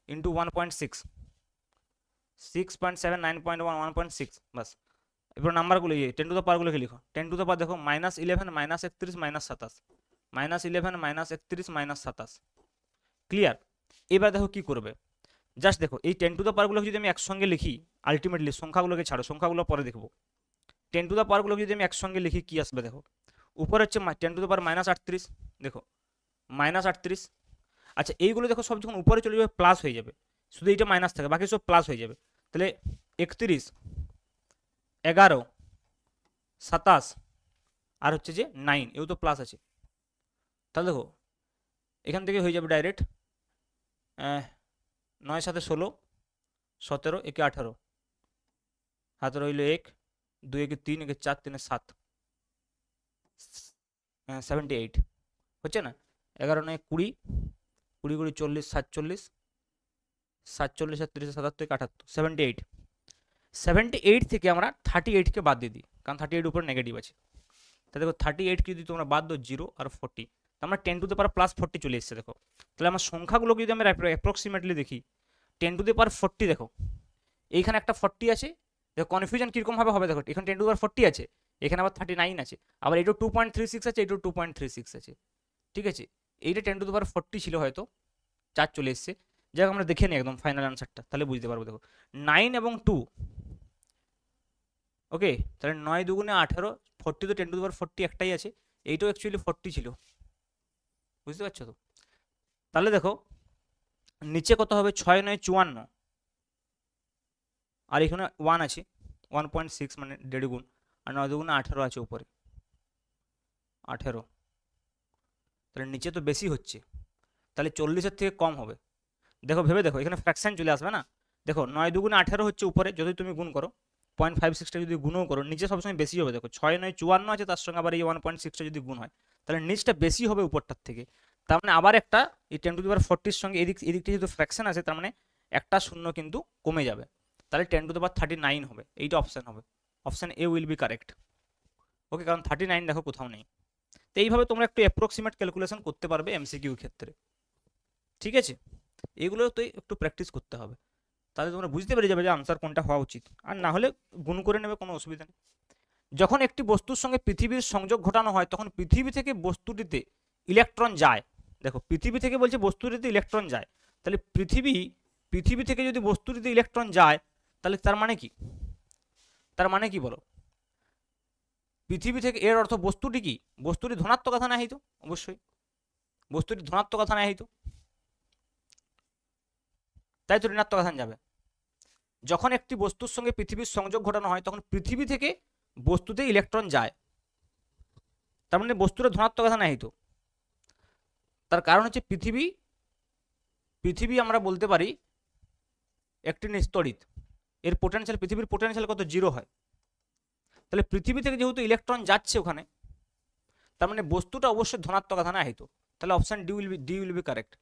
ইন্টু 1.6, 6.7 9.1 1.6, বাস। এরপর নাম্বারগুলো 10⁻গুলোকে লিখো, 10⁻, দেখো -11 -31 -27, -11 -31 -27, ক্লিয়ার। এবার দেখো কি করবে, জাস্ট দেখো এই 10⁻গুলোকে যদি আমি একসঙ্গে লিখি, আলটিমেটলি সংখ্যাগুলোকে ছাড়ো, সংখ্যাগুলো পরে দেখবো, 10⁻গুলোকে যদি আমি একসঙ্গে লিখি কি আসবে, দেখো উপরে হচ্ছে 10⁻−38, দেখো -38, আচ্ছা এইগুলো দেখো সব যখন উপরে চলে যাবে প্লাস হয়ে যাবে, শুধু এইটা মাইনাস থাকে, বাকি সব প্লাস হয়ে যাবে। তাহলে 31 11 27 আর হচ্ছে যে 9, এও তো প্লাস আছে, তাহলে দেখো এখান থেকে হয়ে যাবে ডাইরেক্ট 9 7 16 17 1 18, হাতে রইল 1 2 1 3 1 4 3 7, 78 হচ্ছে না, 11 9 20 20 20 40 47 47 37 77 78, 78, 78 থেকে আমরা 38কে বাদ দিয়ে দিই, কারণ 38 উপরে নেগেটিভ আছে। তাহলে দেখো 38কে যদি তোমরা বাদ দাও 0 আর 40, আমরা 10⁻+40 চলে এসেছে। দেখো তাহলে আমার সংখ্যাগুলোকে যদি আমরা অ্যাপ্রক্সিমেটলি দেখি, 10⁻40, দেখো এইখানে একটা 40 আছে, দেখো কনফিউশন কীরকম হবে, দেখো এখানে 10⁻40 আছে, এখানে আবার 39 আছে, আবার এইটাও 2.36 আছে, এইটাও 2.36 আছে, ঠিক আছে, এইটা 10⁻40 ছিল, হয়তো 4 চলে এসছে, যাই হোক আমরা দেখে নিই একদম ফাইনাল আনসারটা, তাহলে বুঝতে পারবো। দেখো 9 এবং 2, ওকে, তাহলে 9 2 18, 40 তো 10⁻40 একটাই আছে, এইটাও অ্যাকচুয়ালি 40 ছিল, বুঝতে পারছো তো। তাহলে দেখো নিচে কত হবে, 6 9 54, আর এখানে 1 আছে 1.6 মানে 1.5 গুণ, আর 9 2 18 আছে উপরে 18, তাহলে নিচে তো বেশি হচ্ছে, তাহলে 40-এর থেকে কম হবে। দেখো ভেবে দেখো, এখানে ফ্র্যাকশন চলে আসবে না, দেখো 9 2 18 হচ্ছে উপরে, যদি তুমি গুণ করো 0.56টা যদি গুণও করো, নিচে সবসময় বেশি হবে। দেখো 6 9 54 আছে, তার সঙ্গে আবার এই 1.6টা যদি গুণ হয়, তাহলে নিচটা বেশি হবে উপরটার থেকে, তার মানে আবার একটা এই 10⁻40 সঙ্গে এদিকটা যেহেতু ফ্র্যাকশন আছে, তার মানে একটা শূন্য কিন্তু কমে যাবে, তাহলে 10⁻39 হবে, এইটা অপশান হবে, option A will be correct. Okay, কারণ 39 দেখো কোথাও নেই। তো এইভাবে তোমরা একটু অ্যাপ্রক্সিমেট ক্যালকুলেশন করতে পারবে এমসিকিউ ক্ষেত্রে, ঠিক আছে, এগুলো তো একটু প্র্যাকটিস করতে হবে, তাহলে তোমরা বুঝতে পেরে যাবে যে আনসার কোনটা হওয়া উচিত, আর না হলে গুণ করে নেবে, কোনো অসুবিধা নেই। যখন একটি বস্তুর সঙ্গে পৃথিবীর সংযোগ ঘটানো হয়, তখন পৃথিবী থেকে বস্তুটিতে ইলেকট্রন যায়, দেখো পৃথিবী থেকে বলছে বস্তুটিতে ইলেকট্রন যায়, তাহলে পৃথিবী থেকে যদি বস্তুটিতে ইলেকট্রন যায় তাহলে তার মানে কি, তার মানে কি বলো? পৃথিবী থেকে, এর অর্থ বস্তুটি কি, বস্তুটি ধনাত্মক আধানে আহিত, অবশ্যই বস্তুটি ধনাত্মক আধানে আহিত, তাই তো ঋণাত্মক আধান যাবে। যখন একটি বস্তুর সঙ্গে পৃথিবীর সংযোগ ঘটানো হয় তখন পৃথিবী থেকে বস্তুতে ইলেকট্রন যায়, তার মানে বস্তুটা ধনাত্মক আধানে আহিত। তার কারণ হচ্ছে পৃথিবী আমরা বলতে পারি একটি নিস্তড়িত, এর পোটেনশিয়াল, পৃথিবীর পোটেনশিয়াল কত, 0 হয়। তাহলে পৃথিবী থেকে যেহেতু ইলেকট্রন যাচ্ছে ওখানে, তার মানে বস্তুটা অবশ্যই ধনাত্মক আধানে আহিত। তাহলে option D will be correct.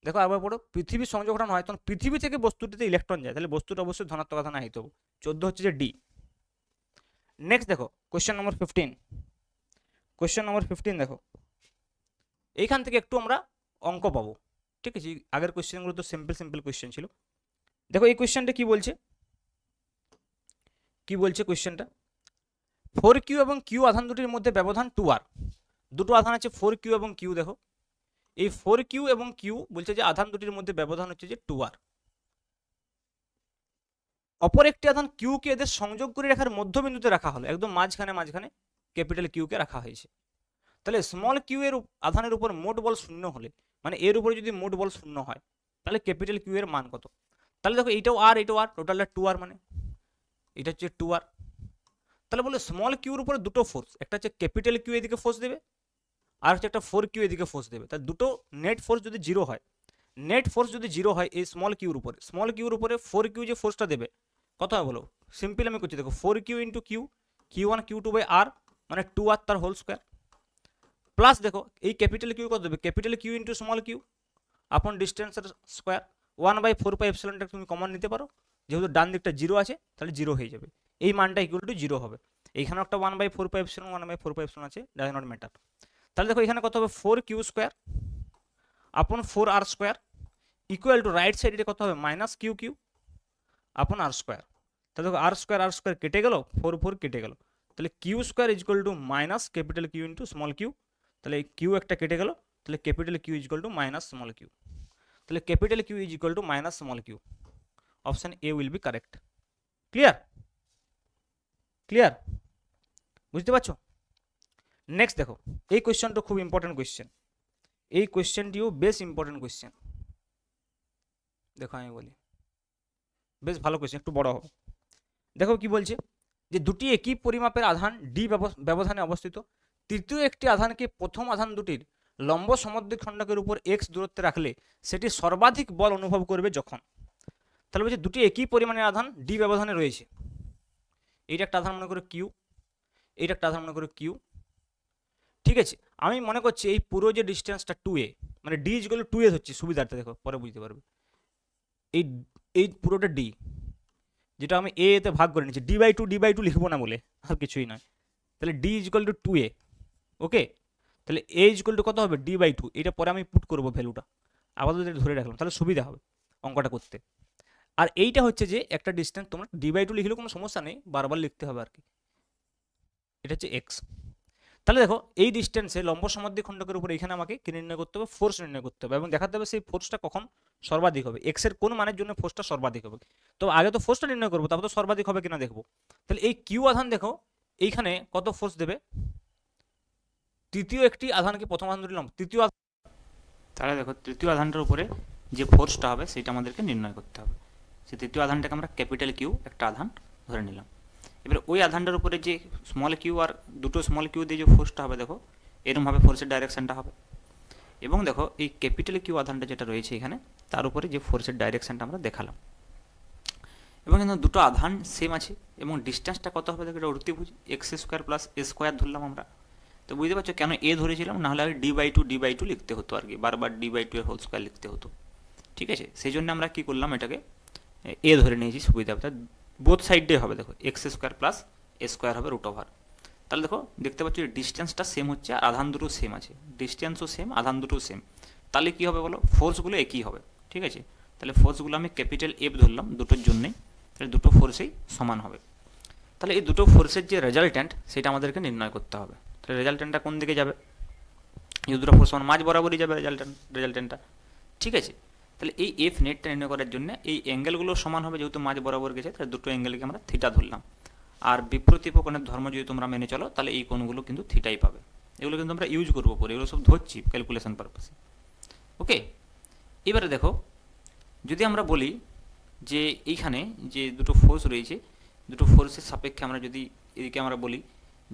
দেখো আবার পড়ো, পৃথিবীর সংযোগ ঘটানো হয় তখন পৃথিবী থেকে বস্তুটিতে ইলেকট্রন যায়, তাহলে বস্তুটা অবশ্যই ধনাত্মক আধানে আহিত। 14 হচ্ছে যে ডি। নেক্সট দেখো কোয়েশ্চেন নম্বর 15। কোয়েশ্চেন নম্বর 15 দেখো, এইখান থেকে একটু আমরা অঙ্ক পাবো, ঠিক আছে। আগের কোয়েশ্চেনগুলো তো সিম্পল কোয়েশ্চেন ছিল। দেখো এই কোয়েশ্চেনটা কি বলছে, কোয়েশ্চেনটা 4q এবং q আধান দুটির মধ্যে ব্যবধান 2r। দুটো আধান আছে 4q এবং q। দেখো এই 4q এবং q বলছে যে আধান দুটির মধ্যে ব্যবধান হচ্ছে যে 2r। অপর একটি আধান q কে এদের সংযোগকারী রেখার মধ্যবিন্দুতে রাখা হলো, একদম মাঝখানে ক্যাপিটাল q কে রাখা হয়েছে। তাহলে স্মল q এর আধানের উপর মোট বল 0 হলে, মানে এর উপরে যদি মোট বল 0 হয় তাহলে ক্যাপিটাল q এর মান কত? তাহলে দেখো এইটাও r, টোটালটা 2r, মানে এটা হচ্ছে 2r। তাহলে বলে স্মল কিউর উপরে দুটো ফোর্স, একটা হচ্ছে ক্যাপিটাল কিউ এদিকে ফোর্স দেবে, আর হচ্ছে একটা 4q এদিকে ফোর্স দেবে। তাহলে দুটো নেট ফোর্স যদি 0 হয়, এই স্মল কিউর উপরে 4q যে ফোর্সটা দেবে কত হবে বলো? সিম্পল আমি করছি, দেখো 4q into Q, q1 q2 by r, মানে 2r তার হোল স্কোয়ার, প্লাস দেখো এই ক্যাপিটাল কিউ কত দেবে, capital Q into small Q upon ডিস্টেন্সের স্কোয়ার, 1/4π তুমি কমন নিতে পারো, যেহেতু ডান দিকটা 0 আছে তাহলে 0 হয়ে যাবে, এই মানটা ইকুয়াল টু 0 হবে। এইখানে একটা 1/4π আছে, ডাজ নট ম্যাটার। তাহলে দেখো এখানে কত হবে, 4q স্কোয়ার আপন 4r square equal two right সাইডে কত হবে, মাইনাস কিউ আপন r স্কোয়ার। তাহলে দেখো r স্কোয়ার কেটে গেল, 4 কেটে গেল, তাহলে Q square is equal to minus capital Q into small Q, তাহলে কিউ একটা কেটে গেল, তাহলে capital Q is equal to minus small Q, তাহলে capital Q is equal to minus small Q. Option A will be correct. Clear, বুঝতে পারছো? Next দেখো এই কোয়েশ্চেনটা খুব ইম্পর্টেন্ট কোয়েশ্চেন, এই কোয়েশ্চেনটিও বেশ ইম্পর্টেন্ট কোয়েশ্চেন। দেখো আমি বলি, বেশ ভালো কোয়েশ্চেন, একটু বড় হবে। দেখো কি বলছে, যে দুটি একই পরিমাপের আধান ডি ব্যবধানে অবস্থিত, তৃতীয় একটি আধানকে প্রথম আধান দুটির লম্ব সমদ্বিখণ্ডকের উপর x দূরত্বে রাখলে সেটি সর্বাধিক বল অনুভব করবে যখন। তাহলে বলছে দুটি একই পরিমাণের আধান ডি ব্যবধানে রয়েছে, এইটা একটা আধান মনে করে কিউ, এইটা একটা আধান মনে করে কিউ, ঠিক আছে। আমি মনে করছি এই পুরো যে ডিস্টেন্সটা 2a, মানে D is equal two 2a হচ্ছে সুবিধার্থে, দেখো পরে বুঝতে পারবে। এই পুরোটা ডি, যেটা আমি এ তে ভাগ করে নিচ্ছি, d/2 লিখবো না বলে, আর কিছুই নয়। তাহলে D is equal two 2a, ওকে। তাহলে এ ইজ ইকুয়াল টু কত হবে, d/2, এটা পরে আমি পুট করবো ভ্যালুটা, আপাতত ধরে রাখলাম, তাহলে সুবিধা হবে অঙ্কটা করতে। আর এইটা হচ্ছে যে একটা ডিস্টেন্স, তোমরা d/2 লিখলেও কোনো সমস্যা নেই, বারবার লিখতে হবে আর কি, এটা হচ্ছে এক্স। তাহলে দেখো এই ডিস্টেন্সে লম্ব সমদ্বিখণ্ডকের উপর এখানে আমাকে কি নির্ণয় করতে হবে, ফোর্স নির্ণয় করতে হবে, এবং দেখাতে হবে সেই ফোর্সটা কখন সর্বাধিক হবে, এক্স এর কোন মানের জন্য ফোর্সটা সর্বাধিক হবে। তো আগে তো ফোর্সটা নির্ণয় করবো, তারপর তো সর্বাধিক হবে কিনা দেখবো। তাহলে এই কিউ আধান দেখো এইখানে কত ফোর্স দেবে, তৃতীয় একটি আধানকে প্রথম আধান ধরলাম, তাহলে দেখো তৃতীয় আধানটার উপরে যে ফোর্সটা হবে সেটা আমাদেরকে নির্ণয় করতে হবে। সেই তৃতীয় আধানটাকে আমরা ক্যাপিটাল কিউ একটা আধান ধরে নিলাম। এবার ওই আধানটার উপরে যে স্মল কিউ আর দুটো স্মল কিউ দিয়ে যে ফোর্সটা হবে, দেখো এরকমভাবে ফোর্সের ডাইরেকশানটা হবে। এবং দেখো এই ক্যাপিটাল কিউ আধানটা যেটা রয়েছে এখানে, তার উপরে যে ফোর্সের ডাইরেকশানটা আমরা দেখালাম। এবং এখানে দুটো আধান সেম আছে, এবং ডিস্টেন্সটা কত হবে দেখো, এটা অতিভুজ x² প্লাস a² ধরলাম আমরা। তো বুঝতে পারছো কেন এ ধরেছিলাম, নাহলে আগে d/2 লিখতে হতো আর কি, বারবার d/2 এর হোল স্কোয়ার লিখতে হতো, ঠিক আছে। সেই জন্য আমরা কী করলাম, এটাকে এ ধরে নিয়েছি সুবিধা। বোথ সাইডে হবে, দেখো x² প্লাস a² হবে √। তাহলে দেখো দেখতে পাচ্ছ ডিস্টেন্সটা সেম হচ্ছে, আর আধান দুটো সেম আছে, ডিস্টেন্সও সেম, আধান দুটো সেম। তাহলে কী হবে বলো, ফোর্সগুলো একই হবে, ঠিক আছে। তাহলে ফোর্সগুলো আমি ক্যাপিটাল এফ ধরলাম দুটোর জন্যেই, তাহলে দুটো ফোর্সেই সমান হবে। তাহলে এই দুটো ফোর্সের যে রেজাল্ট্যান্ট সেটা আমাদেরকে নির্ণয় করতে হবে। তাহলে রেজাল্ট্যান্টটা কোন দিকে যাবে, এই দুটো ফোর্স সমান মাঝ বরাবরই যাবে রেজাল্ট্যান্টটা, ঠিক আছে। তাহলে এই এফ নেটটা নির্ণয় করার জন্য এই অ্যাঙ্গেলগুলো সমান হবে, যেহেতু মাঝ বরাবর গেছে তাহলে দুটো অ্যাঙ্গেলকে আমরা থিটা ধরলাম। আর বিপ্রতীপ কোণের ধর্ম যদি তোমরা মেনে চলো তাহলে এই কোণগুলো কিন্তু থিটাই পাবে। এগুলো কিন্তু আমরা ইউজ করবো পরে, এগুলো সব ধরছি ক্যালকুলেশন পারপাসে। ওকে, এবারে দেখো যদি আমরা বলি যে এইখানে যে দুটো ফোর্স রয়েছে, দুটো ফোর্সের সাপেক্ষে আমরা যদি এদিকে আমরা বলি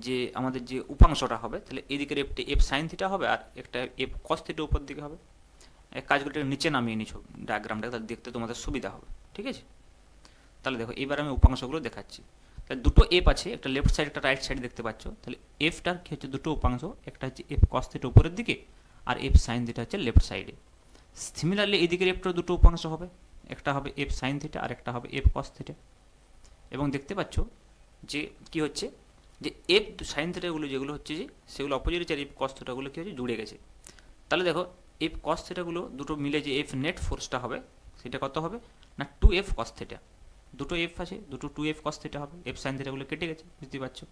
যে আমাদের যে উপাংশটা হবে, তাহলে এদিকের এফটা এফ সাইন থিটা হবে আর একটা এফ কস থিটা উপর দিকে হবে। এক কাজ করে নিচে নামিয়ে নিছো ডায়াগ্রামটা, তাহলে দেখতে তোমাদের সুবিধা হবে। ঠিক আছে, তাহলে দেখো এবার আমি উপাংশগুলো দেখাচ্ছি। তাহলে দুটো এফ আছে, একটা লেফট সাইড একটা রাইট সাইড দেখতে পাচ্ছ। তাহলে এফটার কি হচ্ছে দুটো উপাংশ, একটা হচ্ছে এফ কস থিটা উপরের দিকে আর এফ সাইন থিটা হচ্ছে লেফট সাইডে। সিমিলারলি এদিকের এফটার দুটো উপাংশ হবে, একটা হবে এফ সাইন থিটা আর একটা হবে এফ কস থিটা। এবং দেখতে পাচ্ছ যে কি হচ্ছে যে এফ সাইন থিটাগুলো যেগুলো হচ্ছে যে সেগুলো অপোজিট হচ্ছে, আর এফ কস থিটাগুলো কী হচ্ছে জুড়ে গেছে। তাহলে দেখো এফ কস থিটাগুলো দুটো মিলে যে এফ নেট ফোর্সটা হবে সেটা কত হবে না 2f কস থিটা। দুটো এফ আছে, দুটো 2f কস থিটা হবে, এফ সাইন থিটাগুলো কেটে গেছে, বুঝতে পারছো?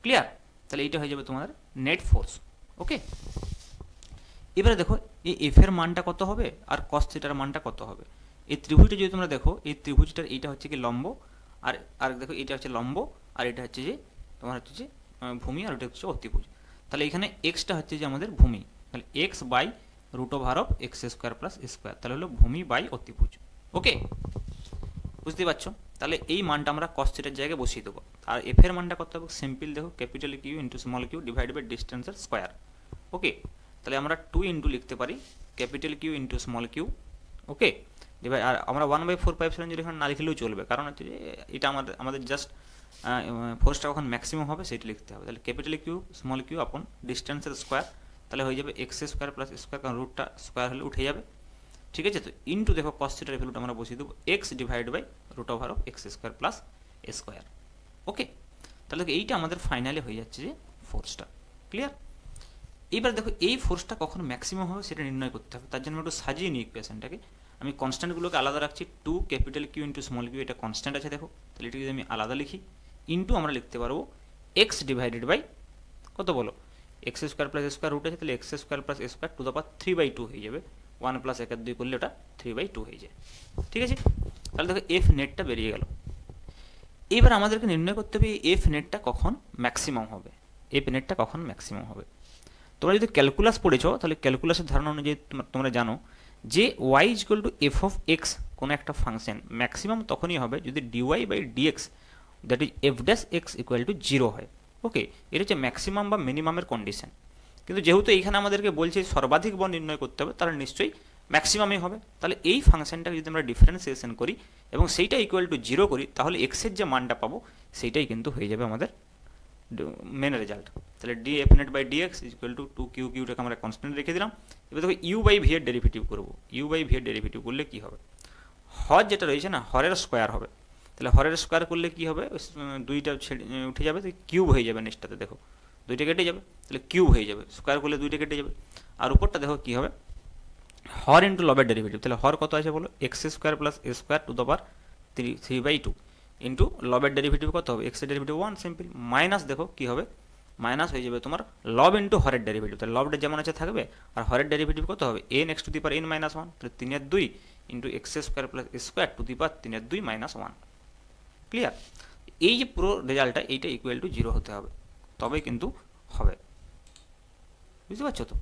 ক্লিয়ার? তাহলে এইটা হয়ে যাবে তোমাদের নেট ফোর্স। ওকে, এবারে দেখো এই এফ এর মানটা কত হবে আর কস থিটার মানটা কত হবে। এই ত্রিভুজটা যদি তোমরা দেখো, এই ত্রিভুজটার এইটা হচ্ছে কি লম্ব, আর আর দেখো এটা হচ্ছে লম্ব আর এটা হচ্ছে যে তোমার হচ্ছে যে ভূমি, আর এটা হচ্ছে অতিভুজ। তাহলে এখানে এক্সটা হচ্ছে যে আমাদের ভূমি, তাহলে X by root over of X square plus square, তাহলে হলো ভূমি বাই অতিভুজ। ওকে, বুঝতে পারছো? তাহলে এই মানটা আমরা কস থিটার জায়গায় বসিয়ে দেবো। আর এফ এর মানটা কত হবে, সিম্পল দেখো capital Q into small Q divide by ডিস্টেন্সের স্কোয়ার। ওকে, তাহলে আমরা 2 ইন্টু লিখতে পারি capital Q into small Q. Okay, divide, আর আমরা 1/4 এখানে না লিখলেও চলবে, কারণ হচ্ছে যে এটা আমাদের জাস্ট ফোর্সটা কখন ম্যাক্সিমাম হবে সেটা লিখতে হবে। তাহলে capital Q small Q upon ডিস্টেন্সের স্কোয়ার, তাহলে হয়ে যাবে এক্স স্কোয়ার প্লাস স্কোয়ার, কারণ রুটটা স্কোয়ার হলে উঠে যাবে। ঠিক আছে, তো ইন্টু দেখো কস থিটার ভ্যালুটা আমরা বসিয়ে দেবো X divide by root over of X square plus square. Okay, তাহলে এইটা আমাদের ফাইনালি হয়ে যাচ্ছে যে ফোর্সটা। ক্লিয়ার? এইবার দেখো এই ফোর্সটা কখন ম্যাক্সিমাম হবে সেটা নির্ণয় করতে হবে। তার জন্য একটু সাজিয়ে নিই ইকুয়েশনটাকে। আমি কনস্ট্যান্টগুলোকে আলাদা রাখছি, 2 capital Q into small Q, এটা কনস্ট্যান্ট আছে দেখো, তাহলে এটা যদি আমি আলাদা লিখি ইন্টু আমরা লিখতে পারবো এক্স ডিভাইডেড বাই কত বলো, X square plus square root আছে, তাহলে X square plus square to the power 3/2 হয়ে যাবে। 1 প্লাস 1 আর 2 করলে ওটা 3/2 হয়ে যায়। ঠিক আছে, তাহলে দেখো এফ নেটটা বেরিয়ে গেল। এবার আমাদেরকে নির্ণয় করতে হবে এফ নেটটা কখন ম্যাক্সিমাম হবে, এফ নেটটা কখন ম্যাক্সিমাম হবে। তোমরা যদি ক্যালকুলাস পড়েছো তাহলে ক্যালকুলাসের ধারণা অনুযায়ী তোমরা জানো যে Y equal to F of X কোনো একটা ফাংশন ম্যাক্সিমাম তখনই হবে যদি D Y by D X that is F dash X equal to 0 হয়। ওকে, এটা হচ্ছে ম্যাক্সিমাম বা মিনিমামের কন্ডিশন। কিন্তু যেহেতু এইখানে আমাদেরকে বলছে সর্বাধিক বল নির্ণয় করতে হবে, তাহলে নিশ্চয়ই ম্যাক্সিমামই হবে। তাহলে এই ফাংশনটাকে যদি আমরা ডিফারেন্সিয়েশন করি এবং সেইটা ইকুয়াল টু 0 করি, তাহলে এক্সের যে মানটা পাবো সেইটাই কিন্তু হয়ে যাবে আমাদের মেন রেজাল্ট। তাহলে D F net by D X equal to 2 কিউটাকে আমরা কনস্ট্যান্ট রেখে দিলাম। এবার দেখো ইউ বাই ভি এর ডেরিভেটিভ করবো। ইউ বাই ভি এর ডেরিভেটিভ করলে কী হবে, হর যেটা রয়েছে না হরের স্কোয়ার হবে, তাহলে হরের স্কোয়ার করলে কী হবে, দুইটা উঠে যাবে, তো কিউব হয়ে যাবে নেক্সটটাতে, দেখো দুইটা কেটে যাবে, তাহলে কিউব হয়ে যাবে, স্কোয়ার করলে দুইটা কেটে যাবে। আর উপরটা দেখো কী হবে, হর ইন্টু লবের ডেরিভেটিভ, তাহলে হর কত আছে বলো, X square plus A square to the power 3/2 into লবের ডেরিভেটিভ কত হবে, এক্সের ডেরিভেটিভ 1 সিম্পল, মাইনাস দেখো কী হবে, মাইনাস হয়ে যাবে তোমার লব ইন্টু হরের ডেরিভেটিভ, তাহলে লবটা যেমন আছে থাকবে, আর হরের ডেরিভেটিভ কত হবে N x two the power n-1, তাহলে 3/2 into X square plus square to the power 3/2 - 1। Clear? এই যে পুরো রেজাল্টটা এইটা ইকুয়াল টু 0 হতে হবে, তবেই কিন্তু হবে। বুঝতে পারছো তো?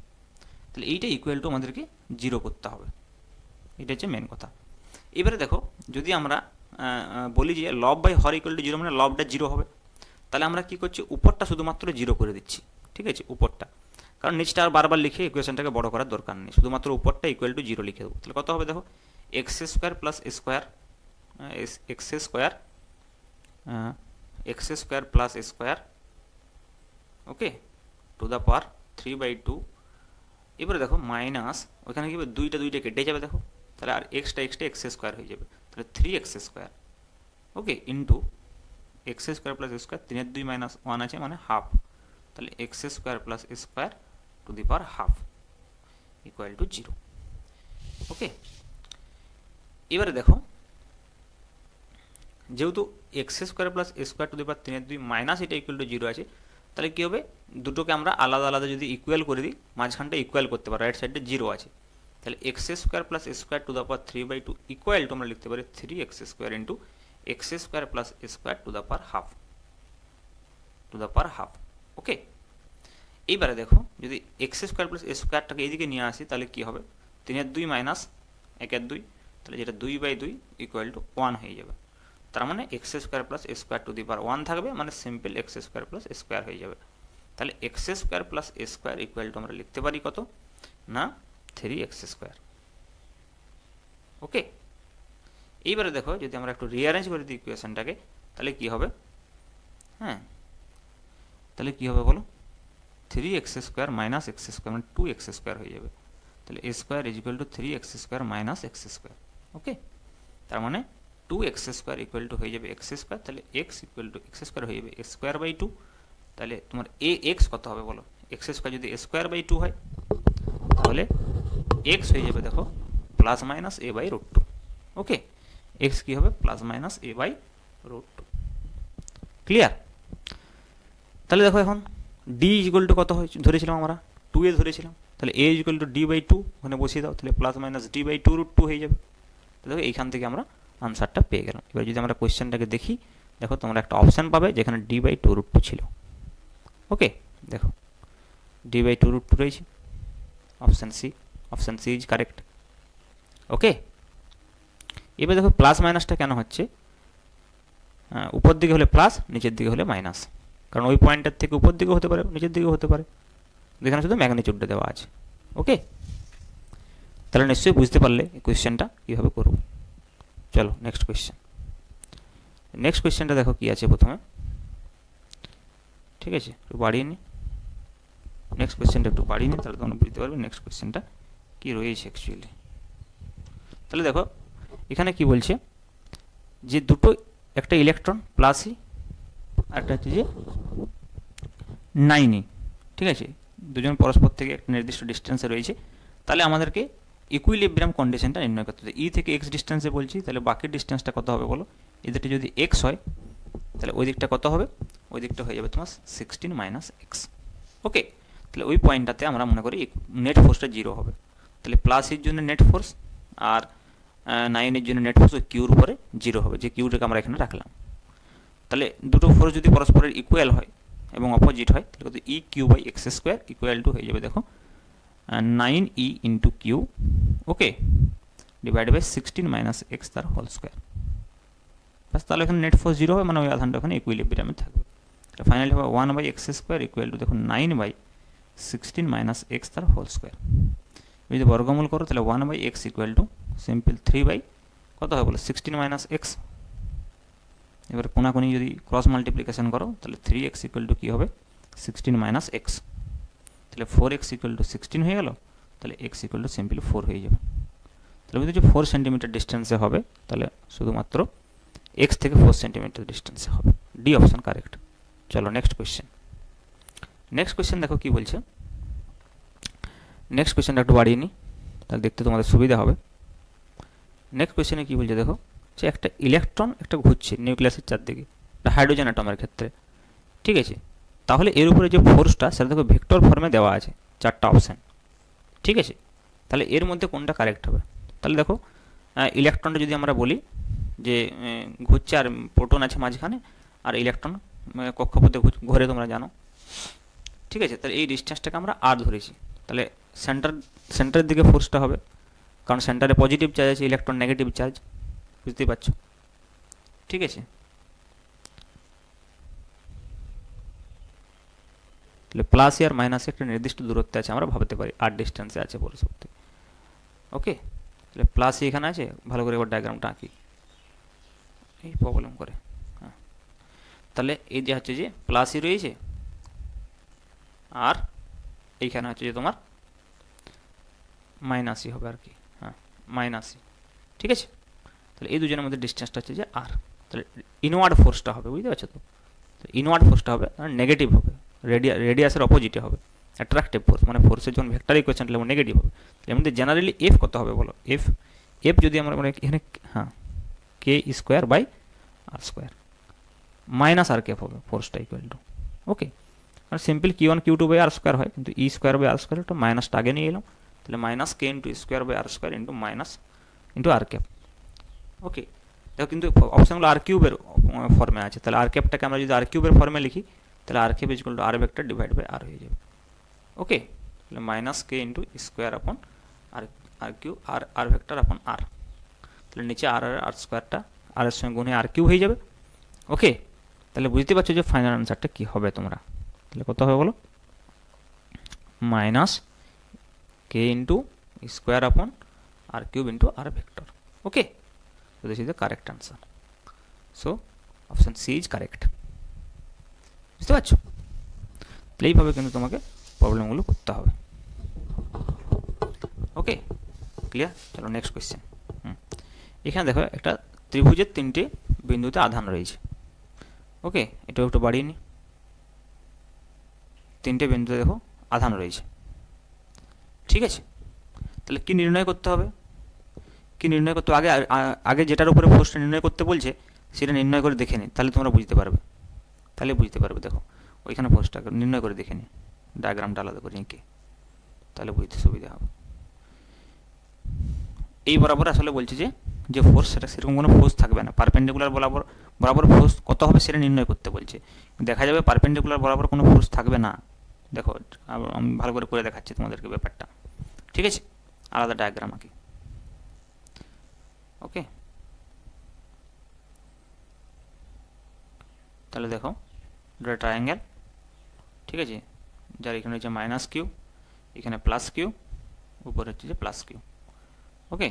তাহলে এইটা ইকুয়াল টু আমাদেরকে 0 করতে হবে, এটা হচ্ছে মেন কথা। এবারে দেখো যদি আমরা বলি যে লব বাই হর ইকুয়াল টু 0 মানে লবটা 0 হবে, তাহলে আমরা কী করছি উপরটা শুধুমাত্র 0 করে দিচ্ছি। ঠিক আছে, উপরটা, কারণ নিচটা আর বারবার লিখে ইকুয়েশনটাকে বড় করার দরকার নেই, শুধুমাত্র উপরটা ইকুয়াল টু 0 লিখে দেবো। তাহলে কত হবে দেখো, x square plus square x square plus square, okay, two the power 3/2। এবারে দেখো মাইনাস ওইখানে কী হবে, দুইটা কেটে যাবে দেখো, তাহলে আর এক্সটা এক্স স্কোয়ার হয়ে যাবে, তাহলে 3x square, okay, into X square plus square 3/2 - 1 আছে মানে হাফ, তাহলে X square plus square to the power half equal to 0। Okay, এবারে দেখো যেহেতু X square plus square to the power 3/2 minus এটা ইকুয়াল টু 0 আছে, তাহলে কী হবে দুটোকে আমরা আলাদা আলাদা যদি ইকুয়াল করে দিই, মাঝখানটা ইকুয়াল করতে পারো, রাইট সাইডে 0 আছে, তাহলে X square plus square to the power 3/2 equal to আমরা লিখতে পারি 3x square into X square plus square to the power half. Okay, এইবারে দেখো যদি এক্স স্কোয়ার প্লাস স্কোয়ারটাকে এইদিকে নিয়ে আসি তাহলে কী হবে, 3/2 মাইনাস 1/2, তাহলে যেটা 2/2 ইকুয়াল টু 1 হয়ে যাবে। তার মানে X square plus square to the power 1 থাকবে, মানে simple X square plus square হয়ে যাবে। তাহলে X square plus square equal to আমরা লিখতে পারি কত না 3x স্কোয়ার। ওকে, এইবারে দেখো যদি আমরা একটু রিঅ্যারেঞ্জ করে দিই ইকুয়েশনটাকে তাহলে কি হবে, হ্যাঁ তাহলে কি হবে বলো, 3x square minus X square মানে 2x স্কোয়ার হয়ে যাবে। তাহলে a square is equal to 3x square minus X square. Okay, তার মানে 2x স্কোয়ার ইকুয়াল টু হয়ে যাবে এক্স স্কোয়ার, তাহলে x equal to X square হয়ে যাবে a স্কোয়ার বাই 2। তাহলে তোমার ax কত হবে বলো, এক্স স্কোয়ার যদি a স্কোয়ার বাই 2 হয় তাহলে x হয়ে যাবে দেখো প্লাস মাইনাস a বাই √2। ওকে, x কি হবে plus minus a by √2। Clear? তাহলে দেখো এখন d ইকুয়াল টু কত ধরেছিলাম আমরা, 2a ধরেছিলাম, তাহলে a ইকুয়াল টু d/2 ওখানে বসিয়ে দাও, তাহলে প্লাস মাইনাস d/2 √2 হয়ে যাবে। দেখো এইখান থেকে আমরা আনসারটা পেয়ে গেলাম। এবার যদি আমরা কোয়েশ্চেনটাকে দেখি, দেখো তোমরা একটা অপশান পাবে যেখানে d/2 √2 ছিল। ওকে, দেখো d/2 √2 রয়েছে, অপশান সি ইজ কারেক্ট। ওকে, এবার দেখো প্লাস মাইনাসটা কেন হচ্ছে, উপর দিকে হলে প্লাস নিচের দিকে হলে মাইনাস, কারণ ওই পয়েন্টের থেকে উপর দিকে হতে পারে নিচের দিকেও হতে পারে, যেখানে শুধু ম্যাগনিটিউডটা দেওয়া আছে। ওকে, তাহলে নিশ্চয়ই বুঝতে পারলে এই কোয়েশ্চেনটা কীভাবে করব। চলো নেক্সট কোয়েশ্চেন। নেক্সট কোয়েশ্চেনটা দেখো কি আছে প্রথমে, ঠিক আছে একটু বাড়িয়ে নিই, নেক্সট কোয়েশ্চেনটা একটু বাড়িয়ে নিই, তাহলে তোমরা বুঝতে পারবে নেক্সট কোয়েশ্চেনটা কী রয়েছে অ্যাকচুয়ালি। তাহলে দেখো এখানে কি বলছে যে দুটো, একটা ইলেকট্রন প্লাসই আর একটা হচ্ছে যে 9e, ঠিক আছে, দুজন পরস্পর থেকে একটা নির্দিষ্ট ডিস্টেন্সে রয়েছে। তাহলে আমাদেরকে ইকুইলিব্রিয়াম কন্ডিশনটা নির্ণয় করতে হবে। ই থেকে এক্স ডিস্টেন্সে বলছি, তাহলে বাকি ডিস্টেন্সটা কত হবে বলো, এদেরটা যদি এক্স হয় তাহলে ওই দিকটা কত হবে, ওই দিকটা হয়ে যাবে তোমার 16 মাইনাস এক্স। ওকে, তাহলে ওই পয়েন্টটাতে আমরা মনে করি নেট ফোর্সটা 0 হবে। তাহলে প্লাস এর জন্য নেট ফোর্স আর 9 জন্য নেট ফোর্স ওই কিউর উপরে 0 হবে, যে কিউটাকে আমরা এখানে রাখলাম। তাহলে দুটো ফোর্স যদি পরস্পরের ইকুয়াল হয় এবং অপোজিট হয় তাহলে কত E Q by X square equal to হয়ে যাবে দেখো 9e into Q, okay, divide by 16 minus X তার হোল স্কোয়ার। বাস, তাহলে এখানে নেট ফোর্স 0 হবে, মানে ওই আধানটা ওখানে ইকুইলিব্রিয়ামে থাকবে। তাহলে ফাইনালি হবে 1 by X square equal to দেখো 9 বাই 16 মাইনাস এক্স তার হোল স্কোয়ার। যদি বর্গমূল করো তাহলে 1 by X equal to simple 3 by কত হবে বলো 16 মাইনাস এক্স। এবার কোনাকুনি যদি ক্রস মাল্টিপ্লিকেশন করো তাহলে 3x ইকুয়াল টু কী হবে 16 মাইনাস এক্স, তাহলে 4x ইকুয়াল টু 16 হয়ে গেল, তাহলে x ইকুয়াল টু সিম্পল 4 হয়ে যাবে। তাহলে বুঝতে যে 4 সেন্টিমিটার ডিস্টেন্সে হবে, তাহলে শুধুমাত্র x থেকে 4 সেন্টিমিটার ডিস্টেন্সে হবে। D option correct. চলো নেক্সট কোয়েশ্চেন। নেক্সট কোয়েশ্চেন দেখো কি বলছে, নেক্সট কোয়েশ্চেনটা একটু বাড়িয়ে নিই তাহলে দেখতে তোমাদের সুবিধা হবে। নেক্সট কোয়েশ্চেনে কী বলছে দেখো, যে একটা ইলেকট্রন একটা ঘুরছে নিউক্লিয়াসের চারদিকে, একটা হাইড্রোজেন অ্যাটমের ক্ষেত্রে, ঠিক আছে, তাহলে এর উপরে যে ফোর্সটা সেটা দেখো ভেক্টর ফর্মে দেওয়া আছে, 4টা অপশান, ঠিক আছে। তাহলে এর মধ্যে কোনটা কারেক্ট হবে, তাহলে দেখো ইলেকট্রনটা যদি আমরা বলি যে ঘুরছে আর প্রোটন আছে মাঝখানে, আর ইলেকট্রন কক্ষপথে ঘুরে তোমরা জানো, ঠিক আছে, তাহলে এই ডিস্টেন্সটাকে আমরা আর ধরেছি। তাহলে সেন্টারের দিকে ফোর্সটা হবে, কারণ সেন্টারে পজিটিভ চার্জ আছে, ইলেকট্রন নেগেটিভ চার্জ, বুঝতেই পারছো, ঠিক আছে। তাহলে প্লাস আর মাইনাসে একটা নির্দিষ্ট দূরত্বে আছে, আমরা ভাবতে পারি আর ডিস্টেন্সে আছে পরস্পর থেকে। ওকে, তাহলে প্লাস এখানে আছে, ভালো করে এবার ডায়াগ্রামটা আঁকি এই প্রবলেম করে। হ্যাঁ, তাহলে এই যে হচ্ছে যে প্লাসই রয়েছে, আর এইখানে হচ্ছে যে তোমার মাইনাসই হবে আর কি, হ্যাঁ মাইনাসই, ঠিক আছে। তাহলে এই দুজনের মধ্যে ডিস্টেন্সটা হচ্ছে যে আর, তাহলে ইনওয়ার্ড ফোর্সটা হবে, বুঝতে পারছো তো, ইনওয়ার্ড ফোর্সটা হবে নেগেটিভ হবে, রেডিয়াসের অপোজিটে হবে, অ্যাট্রাকটিভ ফোর্স, মানে ফোর্সের যখন ভেক্টর ইকুয়েশন তাহলে নেগেটিভ হবে। এর মধ্যে জেনারেলি এফ কত হবে বলো, এফ যদি আমরা মানে এখানে হ্যাঁ K square by R square minus আর কে হবে ফোর্সটা ইকুয়াল টু, ওকে, মানে simple Q1 Q2 by R square হয়, কিন্তু E square by R square একটা মাইনাসটা আগে নিয়ে এলাম, তাহলে minus K into square by R square into minus into R cap. Okay, দেখো কিন্তু অপশানগুলো আর কিউবের ফর্মে আছে, তাহলে আর ক্যাপটাকে আমরা যদি আর কিউবের ফর্মে লিখি তাহলে R cap equal to R vector divide by R হয়ে যাবে। ওকে, তাহলে minus K into square upon আর কিউ আর ভেক্টর আপন আর, তাহলে নিচে আর স্কোয়ারটা আর এর সঙ্গে গুণে আর কিউ হয়ে যাবে। ওকে, তাহলে বুঝতে পারছো যে ফাইনাল আনসারটা কী হবে তোমরা, তাহলে কত হবে বলো, minus K into square upon R cube into R vector. Okay, so this is the correct answer, so option C is correct। বুঝতে পারছো, তাহলে এইভাবে কিন্তু তোমাকে প্রবলেমগুলো করতে হবে। ওকে, ক্লিয়ার। চলো নেক্সট কোয়েশ্চেন। এখানে দেখো একটা ত্রিভুজের 3টে বিন্দুতে আধান রয়েছে। ওকে, এটাও একটু বাড়িয়ে নি, 3টে বিন্দুতে দেখো আধান রয়েছে, ঠিক আছে। তাহলে কি নির্ণয় করতে হবে, কি নির্ণয় করতে আগে আগে যেটার উপরে ফোর্সটা নির্ণয় করতে বলছে সেটা নির্ণয় করে দেখে নি, তাহলে তোমরা বুঝতে পারবে, তাহলে বুঝতে পারবে। দেখো ওইখানে ফোর্সটা নির্ণয় করে দেখে নি, ডায়াগ্রামটা আলাদা করে এঁকে, তাহলে বুঝতে সুবিধা হবে। এই বরাবর আসলে বলছে যে ফোর্স, সেটা সেরকম কোনো ফোর্স থাকবে না, পারপেন্ডিকুলার বরাবর ফোর্স কত হবে সেটা নির্ণয় করতে বলছে। দেখা যাবে পারপেন্ডিকুলার বরাবর কোনো ফোর্স থাকবে না। দেখো আমি ভালো করে দেখাচ্ছি তোমাদেরকে ব্যাপারটা, ঠিক আছে, আলাদা ডায়াগ্রাম আঁকি। ওকে, তাহলে দেখো এটা ট্রায়াঙ্গেল, ঠিক আছে, যার এখানে হচ্ছে মাইনাস কিউ, এখানে প্লাস কিউ, উপরে হচ্ছে যে প্লাস কিউ। ওকে,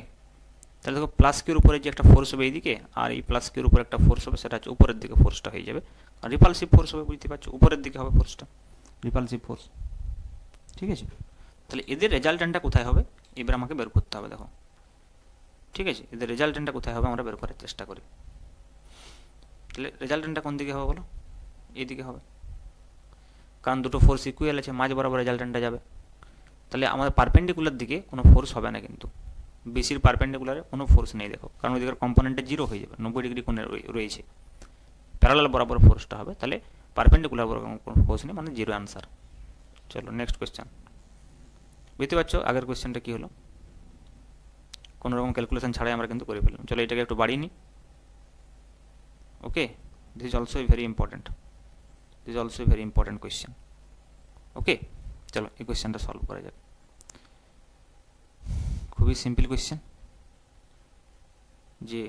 তাহলে দেখো প্লাস কিউর উপরে যে একটা ফোর্স হবে এইদিকে, আর এই প্লাস কিউর উপরে একটা ফোর্স হবে, সেটা হচ্ছে উপরের দিকে ফোর্সটা হয়ে যাবে, আর রিপালসিভ ফোর্স হবে, বুঝতে পারছো, উপরের দিকে হবে ফোর্সটা, রিপালসিভ ফোর্স, ঠিক আছে। তাহলে এদের রেজাল্টেন্টটা কোথায় হবে এবার আমাকে বের করতে হবে। দেখো, ঠিক আছে, এদের রেজাল্টেন্টটা কোথায় হবে আমরা বের করার চেষ্টা করি। তাহলে রেজাল্টেন্টটা কোন দিকে হবে বলো, এইদিকে হবে, কারণ দুটো ফোর্স ইকুয়াল আছে, মাঝ বরাবর রেজাল্টেন্টটা যাবে। তাহলে আমাদের পারপেন্ডিকুলার দিকে কোনো ফোর্স হবে না, কিন্তু বেশির পারপেন্ডিকুলারে কোনো ফোর্স নেই, দেখো, কারণ ওইদিকের কম্পোনেন্টটা জিরো হয়ে যাবে, 90 ডিগ্রি কোণে রয়েছে, প্যারালাল বরাবর ফোর্সটা হবে, তাহলে পারপেন্ডিকুলার বরাবর কোনো ফোর্স নেই, মানে জিরো অ্যান্সার। চলো নেক্সট কোয়েশ্চেন। বুঝতে পারছো আগের কোয়েশ্চেনটা কী হলো, কোনো রকম ক্যালকুলেশন ছাড়াই আমরা কিন্তু করে ফেললাম। চলো এটাকে একটু বাড়িয়ে নিই। Okay, this is also very important, this is also very important question. Okay, চলো এই কোয়েশ্চেনটা সলভ করা যাক। খুবই সিম্পল কোয়েশ্চেন, যে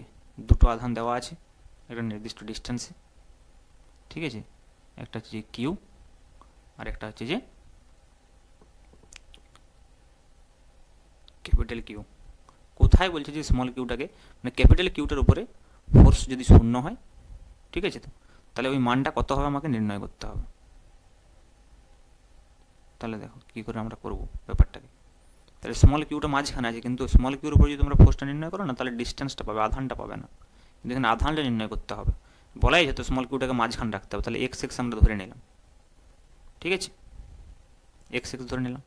দুটো আধান দেওয়া আছে একটা নির্দিষ্ট ডিস্টেন্সে, ঠিক আছে, একটা হচ্ছে যে কিউ আর একটা হচ্ছে যে ক্যাপিটাল কিউ। কোথায় বলছে যে স্মল কিউটাকে, মানে ক্যাপিটাল কিউটার উপরে ফোর্স যদি শূন্য হয়, ঠিক আছে, তো তাহলে ওই মানটা কত হবে আমাকে নির্ণয় করতে হবে। তাহলে দেখো কী করে আমরা করবো ব্যাপারটাকে। তাহলে স্মল কিউটা মাঝখানে আছে, কিন্তু স্মল কিউর উপরে যদি তোমরা ফোর্সটা নির্ণয় করো না, তাহলে ডিস্টেন্সটা পাবে, আধানটা পাবে না, কিন্তু এখানে আধানটা নির্ণয় করতে হবে। বলাই যেত স্মল কিউটাকে মাঝখানে রাখতে হবে, তাহলে এক্স এক্স আমরা ধরে নিলাম, ঠিক আছে, এক্স এক্স ধরে নিলাম।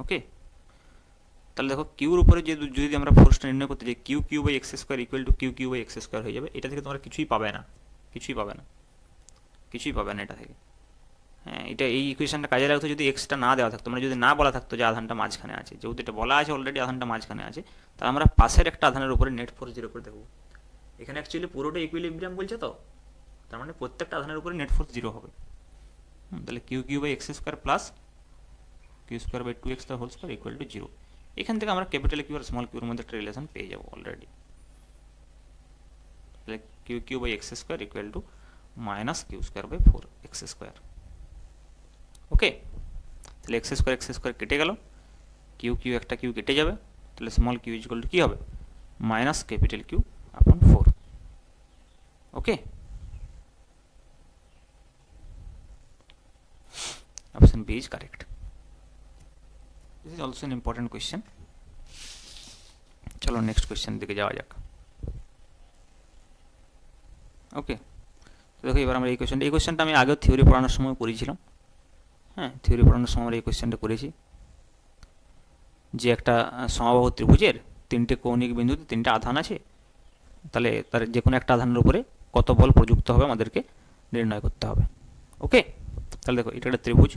ওকে, তাহলে দেখো কিউর উপরে যদি আমরা ফোর্সটা নির্ণয় করতে যাই, Q Q by X square equal to Q Q by X square হয়ে যাবে। এটা থেকে তোমরা কিছুই পাবে না, কিছুই পাবে না, কিছুই পাবে না এটা থেকে। হ্যাঁ, এটা এই ইকুয়েশনটা কাজে লাগতো যদি এক্সটা না দেওয়া থাকতো, মানে যদি না বলা থাকতো যে আধানটা মাঝখানে আছে, যেহেতু এটা বলা আছে অলরেডি আধানটা মাঝখানে আছে, তাহলে আমরা পাশের একটা আধানের উপরে নেট ফোর্স জিরো করে দেখবো। এখানে অ্যাকচুয়ালি পুরোটা ইকুইলিব্রিয়াম বলছে, তো তার মানে প্রত্যেকটা আধানের উপরে নেট ফোর্স জিরো হবে। তাহলে Q Q by X square plus Q square by 2x whole square equal to 0। এখান থেকে আমরা ক্যাপিটাল কিউ আর স্মল কিউর মধ্যে একটা রিলেশন পেয়ে যাবো অলরেডি। তাহলে Q Q by X square equal to minus Q square by 4x square. Okay, তাহলে এক্স স্কোয়ার কেটে গেল, কিউ কিউ একটা কিউ কেটে যাবে, তাহলে স্মল কিউ ইকুয়াল টু কী হবে, minus capital Q upon 4। Okay, option B is correct. This is also an important question. চলো নেক্সট কোয়েশ্চেন দিকে যাওয়া যাক। ওকে, তো দেখো এবার আমরা এই কোয়েশ্চেনটা আমি আগেও থিওরি পড়ানোর সময় করেছিলাম। হ্যাঁ, থিওরি পড়ানোর সময় আমরা এই কোয়েশ্চেনটা করেছি, যে একটা সমবাহু ত্রিভুজের 3টে কৌণিক বিন্দুতে 3টে আধান আছে, তাহলে তার যে কোনো একটা আধানের উপরে কত বল প্রযুক্ত হবে আমাদেরকে নির্ণয় করতে হবে। ওকে, তাহলে দেখো এটা একটা ত্রিভুজ,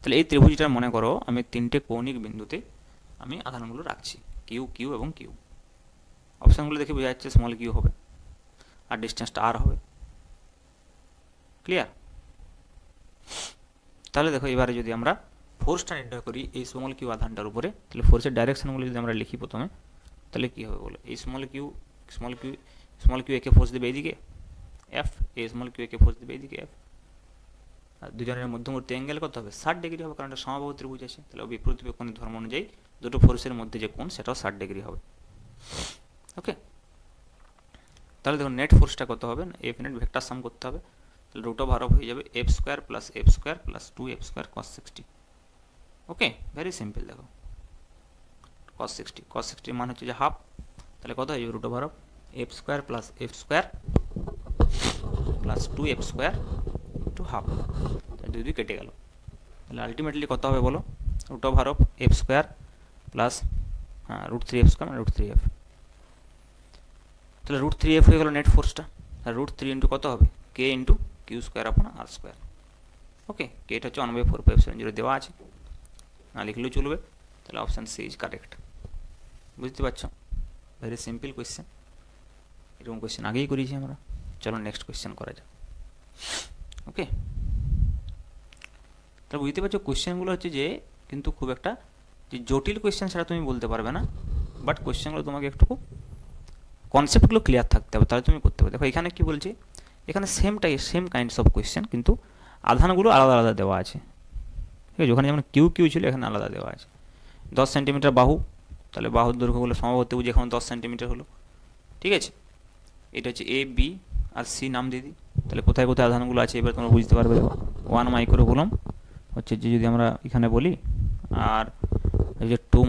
তাহলে এই ত্রিভুজটা মনে করো আমি 3টে কৌণিক বিন্দুতে আমি আধানগুলো রাখছি, কিউ কিউ এবং কিউ। অপশানগুলো দেখে বোঝা যাচ্ছে স্মল কিউ হবে আর ডিস্টেন্সটা আর হবে। ক্লিয়ার? তাহলে দেখো এবারে যদি আমরা ফোর্সটা নির্ণয় করি এই স্মল কিউ আধানটার উপরে, তাহলে ফোর্সের ডাইরেকশনগুলো যদি আমরা লিখি প্রথমে, তাহলে কী হবে বলো? এই স্মল কিউ একে ফোর্স দেবে এইদিকে এফ, এই স্মল কিউ একে ফোর্স দেবে এইদিকে এফ, আর দুজনের মধ্যবর্তী অ্যাঙ্গেল কত হবে? 60 ডিগ্রি হবে, কারণ এটা সমবাহু ত্রিভুজ আছে। তাহলে বিপরীত কোণের ধর্ম অনুযায়ী দুটো ফোর্সের মধ্যে যে কোণ সেটাও 60 ডিগ্রি হবে। ওকে, তাহলে দেখো নেট ফোর্সটা কত হবে? এফ নেট ভেক্টর সাম করতে হবে। তাহলে রুট ওভার হয়ে যাবে F square plus 2f square cos 60। ওকে, ভেরি সিম্পল। দেখো cos 60 মান হচ্ছে যে হাফ, তাহলে কত হয়ে যাবে? Root over F square plus 2f square to half, দুই কেটে গেল। তাহলে আলটিমেটলি কত হবে বলো? Root over F square plus √3f square মানে √3f। তাহলে √3f হয়ে গেল নেট ফোর্সটা। আর √3 ইন্টু কত হবে? কে ইন্টু কিউ স্কোয়ার আপন আর স্কোয়ার। ওকে, কে এটা হচ্ছে 1/4πε0 দেওয়া আছে, না লিখলেও চলবে। তাহলে অপশান সি ইজ কারেক্ট। বুঝতে পারছো? Very simple question. এরকম কোয়েশ্চেন আগেই করেছি আমরা। চলো নেক্সট কোয়েশ্চেন করা যাক। ওকে, তাহলে বুঝতে পারছো কোয়েশ্চেনগুলো হচ্ছে যে কিন্তু খুব একটা যে জটিল কোয়েশ্চেন সেটা তুমি বলতে পারবে না, বাট কোয়েশ্চেনগুলো তোমাকে একটু কনসেপ্টগুলো ক্লিয়ার থাকতে হবে, তাহলে তুমি করতে পারবে। দেখো এখানে কি বলছি, এখানে সেম কাইন্ডস অফ কোয়েশ্চেন, কিন্তু আধানগুলো আলাদা আলাদা দেওয়া আছে। ঠিক আছে, ওখানে যেমন কিউ কিউ ছিল এখানে আলাদা দেওয়া আছে। 10 সেন্টিমিটার বাহু, তাহলে বাহুর দৈর্ঘ্যগুলো সমবাহু ত্রিভুজ এখন 10 সেন্টিমিটার হলো। ঠিক আছে, এটা হচ্ছে এ বি আর সি নাম দিয়ে দিই। তাহলে কোথায় কোথায় আধানগুলো আছে এবার তোমরা বুঝতে পারবে। দেখো 1 মাইক্রোকুলম হচ্ছে যে যদি আমরা এখানে বলি, আর এই যে 2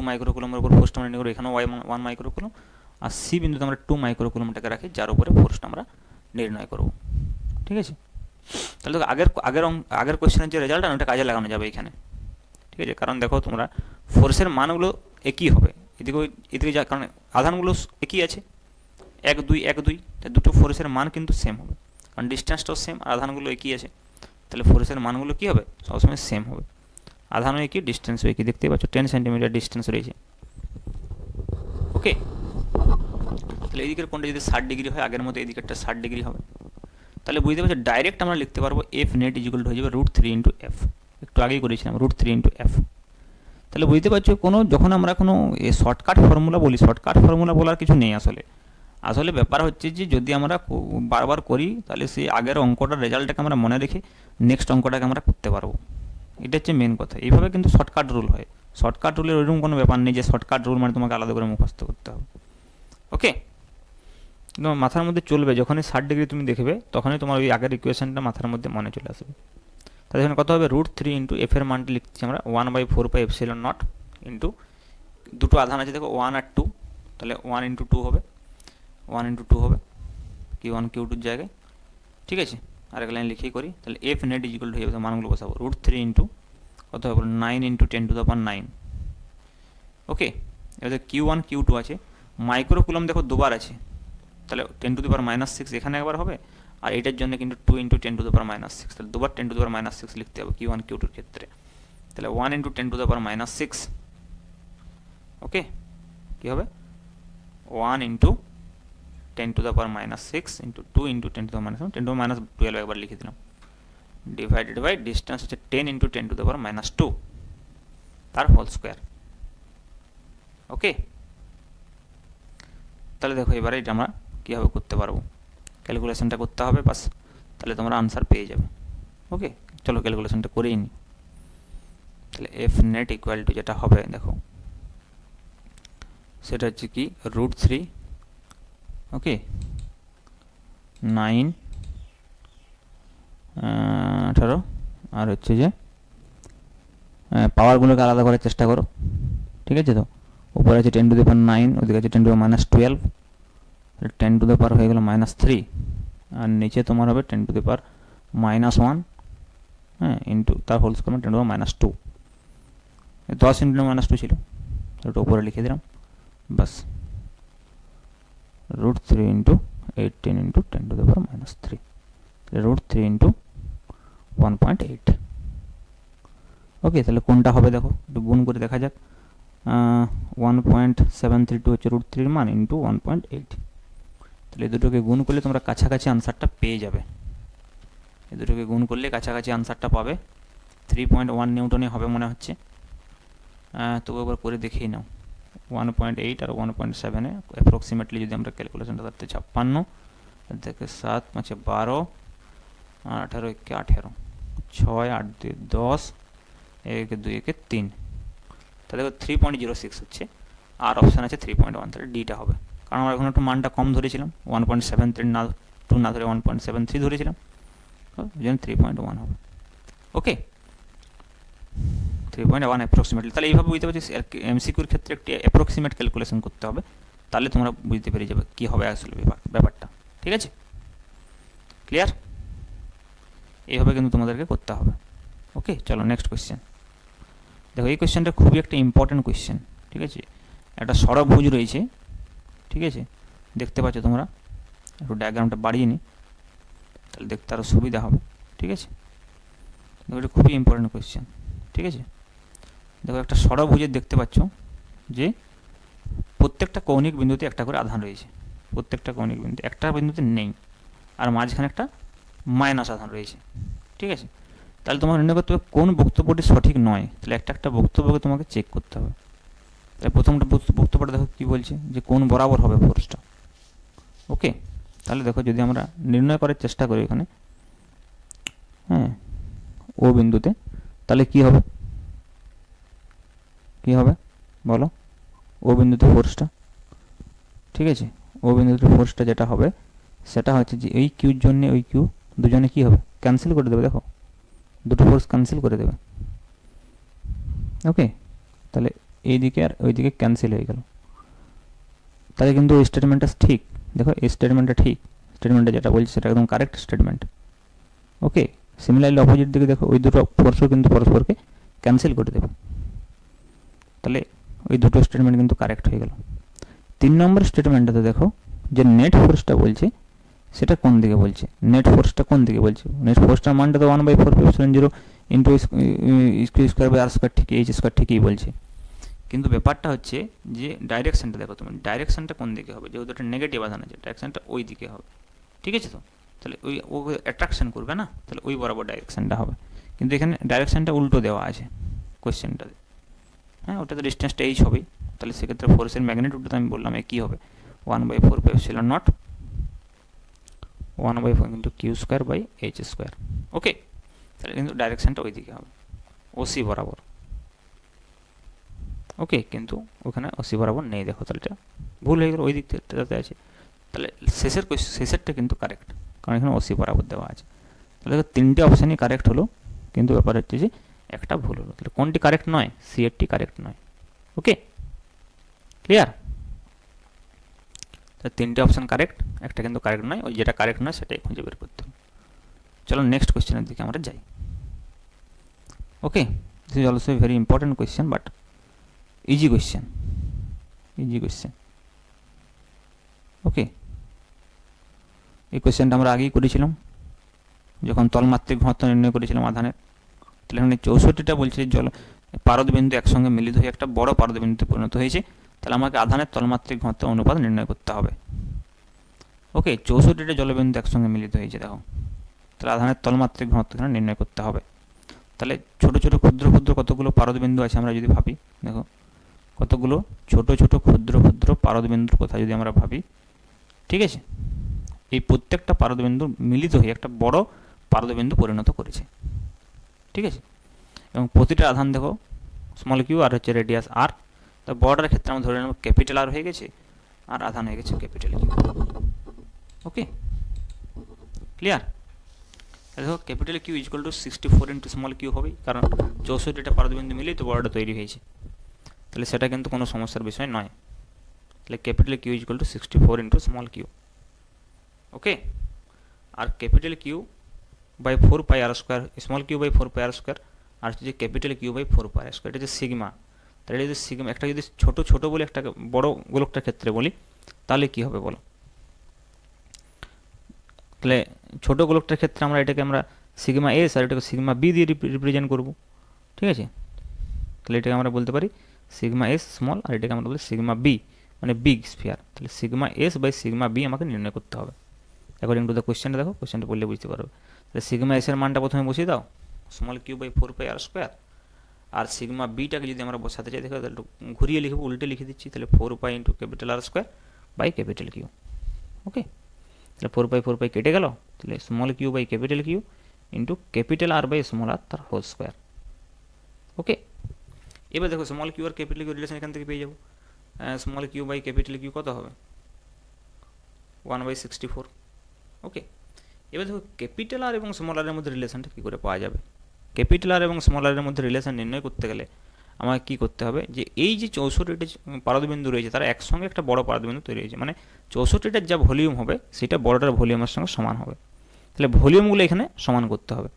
মাইক্রোকুলমের উপর ফোর্সটা আমরা নির্ণয় করি, এখানেও 1 মাইক্রোকুলম, আর সি বিন্দুতে আমরা 2 মাইক্রোকুলমটাকে রাখি যার উপরে ফোর্সটা আমরা নির্ণয় করব। ঠিক আছে, তাহলে দেখো আগের কোয়েশ্চেনের যে রেজাল্ট ওটা কাজে লাগানো যাবে এখানে। ঠিক আছে, কারণ দেখো তোমরা ফোর্সের মানগুলো একই হবে, এদিকে যা, কারণ আধানগুলো একই আছে 1 2 1 2, তাই দুটো ফোর্সের মান কিন্তু সেম হবে, কারণ ডিস্টেন্সটাও সেম আর আধানগুলো একই আছে। তাহলে ফোর্সের মানগুলো কী হবে? সবসময় সেম হবে। আধানও একই, ডিস্টেন্সও একই। দেখতেই পাচ্ছ 10 সেন্টিমিটার ডিস্টেন্স রয়েছে। ওকে, তাহলে এই দিকের কোণটা যদি 60 ডিগ্রি হয়, আগের মতো এই দিকেরটা 60 ডিগ্রি হবে। তাহলে বুঝতে পারছো ডাইরেক্ট আমরা লিখতে পারবো এফ নেট ইজিক্যাল হয়ে যাবে √3 ইন্টু এফ। একটু আগেই করেছিলাম √3 ইন্টু এফ। তাহলে বুঝতে পারছো যখন আমরা কোনো শর্টকাট ফর্মুলা বলি, শর্টকাট ফর্মুলা বলার কিছু নেই আসলে ব্যাপার হচ্ছে যে যদি আমরা বারবার করি তাহলে সেই আগের অঙ্কটার রেজাল্টটাকে আমরা মনে রেখে নেক্সট অঙ্কটাকে আমরা করতে পারবো। এটা হচ্ছে মেন কথা। এইভাবে কিন্তু শর্টকাট রুল হয়। শর্টকাট রুলের ওইরকম কোনো ব্যাপার নেই যে শর্টকাট রুল মানে তোমাকে আলাদা করে মুখস্থ করতে হবে। ওকে, তোমার মাথার মধ্যে চলবে, যখনই 60 ডিগ্রি তুমি দেখবে তখনই তোমার ওই আগের ইকুয়েশনটা মাথার মধ্যে মনে চলে আসবে। তাহলে এখানে কত হবে? √3 ইন্টু এফ এর মানটি লিখছি আমরা 1/4πε0 ইন্টু দুটো আধান আছে দেখো 1 আর 2, তাহলে 1 ইন্টু 2 হবে, 1 ইন্টু 2 হবে Q1 Q2 জায়গায়। ঠিক আছে, আরেক লাইন লিখেই করি। তাহলে এফ নেট ইজিক্যাল হয়ে যাবে, মানগুলো বসাবো √3 ইন্টু কত হবে 9 ইন্টু 10⁻⁹। ওকে, এবার Q1 Q2 আছে, মাইক্রোকুলম দেখো দুবার আছে, তাহলে 10⁻⁶ এখানে একবার হবে, আর এটার জন্য কিন্তু 2 ইন্টু 10⁻⁶, তাহলে দুবার 10⁻⁶ লিখতে হবে Q1 Q2-র ক্ষেত্রে। তাহলে 1 ইন্টু 10⁻⁶, ওকে, কী হবে 1 ইন্টু 10⁻⁶ ইন্টু 2 ইন্টু 10⁻⁻12 একবার লিখে দিলাম, ডিভাইডেড বাই ডিস্টেন্স হচ্ছে 10 ইন্টু 10⁻² তার হোল স্কোয়ার। ওকে, তাহলে দেখো এবারে এটা আমরা কীভাবে করতে পারবো, ক্যালকুলেশনটা করতে হবে বাস, তাহলে তোমরা আনসার পেয়ে যাবে। ওকে, চলো ক্যালকুলেশনটা করেই নিই। তাহলে এফ নেট ইকুয়াল টু যেটা হবে দেখো সেটা হচ্ছে কি √3, ওকে 9 18, আর হচ্ছে যে পাওয়ারগুলোকে আলাদা করার চেষ্টা করো। ঠিক আছে, তো উপরে আছে 10⁹, ওদিকে আছে 10⁻12, 10⁻⁻ হয়ে গেল -3, আর নিচে তোমার হবে 10⁻⁻1, হ্যাঁ, ইন্টু তার হোল স্কোয়ার 10⁻², 10 ইন্টু -2 ছিল, ওটা উপরে লিখে দিলাম বাস, √3 ইন্টু 18 ইন্টু 10⁻³ √3 ইন্টু 1.8। ওকে, তাহলে কোনটা হবে দেখো, একটু গুণ করে দেখা যাক। 1.732 হচ্ছে √3 এর মান ইন্টু 1.8। তাহলে এই দুটোকে গুণ করলে তোমরা কাছাকাছি আনসারটা পেয়ে যাবে। এই দুটোকে গুণ করলে কাছাকাছি আনসারটা পাবে। 3.1 নিউটনে হবে মনে হচ্ছে। তবু একবার করে দেখেই নাও। 1.8 আর 1.7 অ্যাপ্রক্সিমেটলি যদি আমরা ক্যালকুলেশনটা করতে 56 থেকে 7 5 12 18 1 18 6 8 2 10 1 2 1 3। তাহলে 3.06 হচ্ছে, আর অপশান আছে 3.1। তাহলে ডিটা হবে, কারণ আমরা এখন একটু মানটা কম ধরেছিলাম, 1.73 না 2 না ধরে 1.73 ধরেছিলাম, ওই জন্য 3.1 হবে। ওকে, 3.1 অ্যাপ্রক্সিমেটলি। তাহলে এইভাবে বুঝতে পারছি এমসিকিউর ক্ষেত্রে একটি অ্যাপ্রক্সিমেট ক্যালকুলেশন করতে হবে, তাহলে তোমরা বুঝতে পেরে যাবে কী হবে আসলে ব্যাপারটা। ঠিক আছে, ক্লিয়ার? এইভাবে কিন্তু তোমাদেরকে করতে হবে। ওকে, চলো নেক্সট কোয়েশ্চেন। দেখো এই কোয়েশ্চেনটা খুবই একটা ইম্পর্টেন্ট কোয়েশ্চেন। ঠিক আছে, একটা ষড়ভুজ রয়েছে। ঠিক আছে, দেখতে পাচ্ছ তোমরা, একটু ডায়াগ্রামটা বাড়িয়ে নিই তাহলে দেখতে আরও সুবিধা হবে। ঠিক আছে, দেখো এটা খুবই ইম্পর্টেন্ট কোয়েশ্চেন। ঠিক আছে, দেখো একটা ষড়ভুজের দেখতে পাচ্ছ যে প্রত্যেকটা কৌণিক বিন্দুতে একটা করে আধান রয়েছে। প্রত্যেকটা কৌণিক বিন্দু, একটা বিন্দুতে নেই, আর মাঝখানে একটা মাইনাস আধান রয়েছে। ঠিক আছে, তাহলে তোমার নির্ণয় করতে হবে কোন বক্তব্যটি সঠিক নয়। তাহলে একটা একটা বক্তব্যকে তোমাকে চেক করতে হবে। তাহলে প্রথমটা বক্তব্যটা দেখো কী বলছে, যে কোন বরাবর হবে ফোর্সটা। ওকে, তাহলে দেখো যদি আমরা নির্ণয় করার চেষ্টা করি এখানে, হ্যাঁ, ও বিন্দুতে, তাহলে কি হবে, কি হবে বলো, ও বিন্দুতে ফোর্সটা। ঠিক আছে, ও বিন্দুতে ফোর্সটা যেটা হবে সেটা হচ্ছে যে ওই কিউর জন্য ওই কিউ দুজনে কি হবে, ক্যান্সেল করে দেবে। দেখো দুটো ফোর্স ক্যান্সেল করে দেবে। ওকে, তাহলে এইদিকে আর ওইদিকে ক্যান্সেল হয়ে গেল। তাহলে কিন্তু এই স্টেটমেন্টটা ঠিক। দেখো এই স্টেটমেন্টটা ঠিক, স্টেটমেন্টটা যেটা বলছে সেটা একদম কারেক্ট স্টেটমেন্ট। ওকে, সিমিলারলি অপোজিট দিকে দেখো ওই দুটো ফোর্সও কিন্তু পরস্পরকে ক্যান্সেল করে দেবে। তাহলে ওই দুটো স্টেটমেন্ট কিন্তু কারেক্ট হয়ে গেল। 3 নম্বর স্টেটমেন্টটাতে দেখো যে নেট ফোর্সটা বলছে সেটা কোন দিকে বলছে, নেট ফোর্সটা কোন দিকে বলছে। নেট ফোর্সটার মানটা তো 1/4π0 into square by R square, ঠিক এইচ স্কোয়ার ঠিকই বলছে। কিন্তু ব্যাপারটা হচ্ছে যে ডাইরেকশানটা দেখো তুমি, ডাইরেকশানটা কোন দিকে হবে, যেহেতু একটা নেগেটিভ আধান আছে ডাইরেকশানটা ওই দিকে হবে। ঠিক আছে, তো তাহলে ওই ও অ্যাট্রাকশান করবে না, তাহলে ওই বরাবর ডাইরেকশানটা হবে। কিন্তু এখানে ডাইরেকশানটা উল্টো দেওয়া আছে কোয়েশ্চেনটাতে। হ্যাঁ, ওটা তো ডিস্টেন্সটা এইচ হবেই। তাহলে সেক্ষেত্রে ফোর্সের ম্যাগনিটিউডটা আমি বললাম কী হবে, 1/4π0 1/4 কিন্তু Q square by H square. Okay, তাহলে কিন্তু ডাইরেকশানটা ওই দিকে হবে, ওসি বরাবর। ওকে, কিন্তু ওখানে ওসি বরাবর নেই, দেখো তাহলে এটা ভুল হয়ে গেল, ওই দিকটাতে আছে। তাহলে শেষেরটা কিন্তু কারেক্ট, কারণ এখানে ওসি বরাবর দেওয়া আছে। তাহলে দেখো 3টে অপশানই কারেক্ট হলো, কিন্তু ব্যাপার হচ্ছে যে একটা ভুল হলো। তাহলে কোনটি কারেক্ট নয়, সি এরটি কারেক্ট নয়। ওকে, ক্লিয়ার? তাহলে 3টে অপশান কারেক্ট, একটা কিন্তু কারেক্ট নয়, ওই যেটা কারেক্ট নয় সেটাই খুঁজে বের করতে হবে। চলো নেক্সট কোয়েশ্চেনের দিকে আমরা যাই। Okay, this is also very important question, but easy question, easy question. Okay, এই কোয়েশ্চেনটা আমরা আগেই করেছিলাম যখন তলমাত্রিক ঘনত্ব নির্ণয় করেছিলাম আধানের। তাহলে এখানে 64টা বলছে জল পারদবিন্দু একসঙ্গে মিলিত হয়ে একটা বড় পারদবিন্দুতে পরিণত হয়েছে। তাহলে আমাকে আধানের তলমাত্রিক ঘনত্ব অনুপাত নির্ণয় করতে হবে। ওকে, 64টা জলবিন্দু একসঙ্গে মিলিত হয়েছে দেখো, তাহলে আধানের তলমাত্রিক ঘনত্ব এখানে নির্ণয় করতে হবে। তাহলে ছোট ছোট ক্ষুদ্র ক্ষুদ্র কতগুলো পারদবিন্দু আছে আমরা যদি ভাবি, দেখো কতগুলো ছোট ছোট ক্ষুদ্র ক্ষুদ্র পারদবিন্দুর কথা যদি আমরা ভাবি। ঠিক আছে, এই প্রত্যেকটা পারদবিন্দু মিলিত হয়ে একটা বড় পারদবিন্দু পরিণত করেছে। ঠিক আছে, এবং প্রতিটা আধান দেখো স্মল কিউ আর হচ্ছে রেডিয়াস আর। তো বর্ডার ক্ষেত্রে আমরা ধরে নেব ক্যাপিটাল আর হয়ে গেছে, আর আধান হয়ে গেছে ক্যাপিটাল কিউ। Okay, clear? দেখো capital Q equal to 64 into small Q হবে, কারণ 64টা পারদবিন্দু মিলেই তো বর্ডারটা তৈরি হয়েছে। তাহলে সেটা কিন্তু কোনো সমস্যার বিষয় নয়। তাহলে capital Q equal to 64 into small Q. Okay, আর capital Q by 4π R square, small Q by 4π R square, আর হচ্ছে capital Q by 4π R square, এটা হচ্ছে সিগমা। তাহলে এটা যদি সিগমা, একটা যদি ছোট ছোট বলে একটা বড় গোলকটার ক্ষেত্রে বলি, তাহলে কি হবে বলো? তাহলে ছোট গোলকটার ক্ষেত্রে আমরা এটাকে আমরা সিগমা এস আর এটাকে সিগমা বি দিয়ে রিপ্রেজেন্ট করবো, ঠিক আছে। তাহলে এটাকে আমরা বলতে পারি সিগমা এস স্মল, আর এটাকে আমরা বলি সিগমা বি মানে বিগ স্ফিয়ার। তাহলে sigma S by sigma B আমাকে নির্ণয় করতে হবে অ্যাকর্ডিং টু দ্য কোয়েশ্চেনটা। দেখো কোয়েশ্চেনটা পড়লে বুঝতে পারবে। তাহলে সিগমা এস এর মানটা প্রথমে বসিয়ে দাও, স্মল কিউ বাই 4πr²। আর সিগমা বিটাকে যদি আমরা বসাতে চাই দেখো তাহলে ঘুরিয়ে লিখবো, উল্টে লিখে দিচ্ছি। তাহলে 4π into capital R² by capital Q. Okay, তাহলে 4π কেটে গেল, তাহলে small Q by capital Q into capital R by small R তার হোল স্কোয়ার। ওকে, এবার দেখো স্মল কিউ আর ক্যাপিটাল কিউ রিলেশন এখান থেকে পেয়ে যাবো। Small Q by capital Q কত হবে? 1/64। ওকে, এবার দেখো ক্যাপিটাল আর এবং স্মল আরের মধ্যে রিলেশনটা কী করে পাওয়া যাবে। ক্যাপিটাল আর এবং স্মল আরের মধ্যে রিলেশন নির্ণয় করতে গেলে আমাকে কী করতে হবে, যে এই যে 64টি পারদবিন্দু রয়েছে তারা একসঙ্গে একটা বড় পারদবিন্দু তৈরি হয়েছে, মানে 64টার যা ভলিউম হবে সেটা বড়টার ভলিউমের সঙ্গে সমান হবে। তাহলে ভলিউমগুলো এখানে সমান করতে হবে।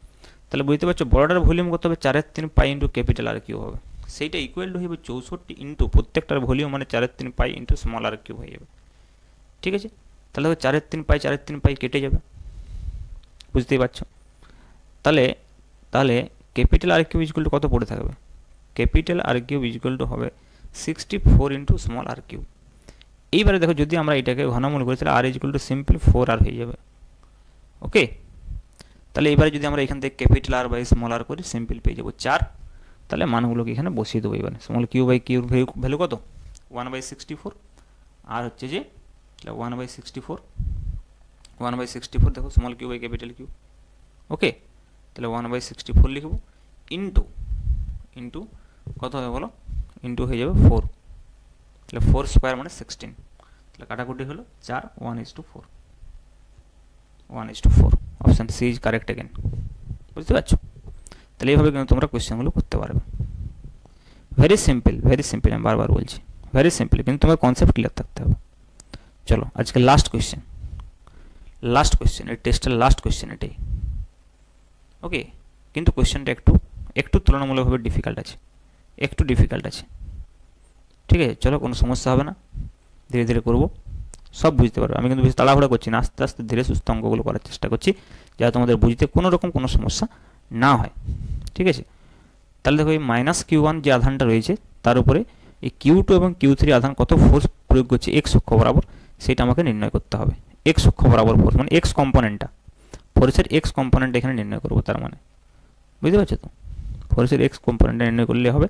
তাহলে বুঝতে পারছো বড়টার ভলিউম করতে হবে 4/3π ইন্টু ক্যাপিটাল আর কিউ হবে, সেইটা ইকুয়াল টু হবে 64 ইন্টু প্রত্যেকটার ভলিউম মানে 4/3π ইন্টু স্মল আর কিউ হয়ে যাবে। ঠিক আছে, তাহলে 4/3π কেটে যাবে, বুঝতেই পারছো। তাহলে তাহলে capital R Q equal to কত পড়ে থাকবে? Capital R Q equal to হবে 64 ইন্টু স্মল আর কিউ। এইবারে দেখো যদি আমরা এটাকে ঘনমূল করি তাহলে আর ইকুয়াল টু সিম্পল 4r হয়ে যাবে। ওকে, তাহলে এবারে যদি আমরা এখান থেকে ক্যাপিটাল আর বাই স্মল আর করি সিম্পল পেয়ে যাবো 4। তাহলে মানগুলোকে এখানে বসিয়ে দেবো। এবারে স্মল কিউ বাই কিউর ভ্যালু কত? 1/64, আর হচ্ছে যে 1/64 দেখো small Q by capital Q. Okay, তাহলে 1/64 লিখব ইন্টু ইন্টু কত হবে বলো? ইন্টু হয়ে যাবে 4। তাহলে 4 স্কোয়ার মানে 16। তাহলে কাটাকুটি হলো 4 1:4 1:4। Option C is correct again. বুঝতে পারছো? তাহলে এইভাবে কিন্তু তোমরা কোয়েশ্চেনগুলো করতে পারবে। ভেরি সিম্পল আমি বারবার বলছি ভেরি সিম্পল, কিন্তু তোমার কনসেপ্ট ক্লিয়ার থাকতে হবে। চলো আজকে লাস্ট কোয়েশ্চেন এই টেস্টের লাস্ট কোয়েশ্চেন এটাই। ওকে, কিন্তু কোয়েশ্চেনটা একটু তুলনামূলকভাবে ডিফিকাল্ট আছে, ঠিক আছে। চলো কোনো সমস্যা হবে না, ধীরে ধীরে করবো, সব বুঝতে পারবে। আমি কিন্তু বেশি তাড়াহুড়া করছি না, আস্তে আস্তে ধীরে সুস্থ অঙ্কগুলো করার চেষ্টা করছি যাতে তোমাদের বুঝতে কোনো রকম কোনো সমস্যা না হয়, ঠিক আছে। তাহলে দেখো এই -q1 যে আধানটা রয়েছে তার উপরে এই q2 এবং q3 আধান কত ফোর্স প্রয়োগ করছে x অক্ষ বরাবর, সেটা আমাকে নির্ণয় করতে হবে। x অক্ষ বরাবর ফোর্স মানে x কম্পোনেন্টটা, ফোর্সের x কম্পোনেন্ট এখানে নির্ণয় করবো। তার মানে বুঝতে পারছো তো, ফোর্সের x কম্পোনেন্টটা নির্ণয় করলে হবে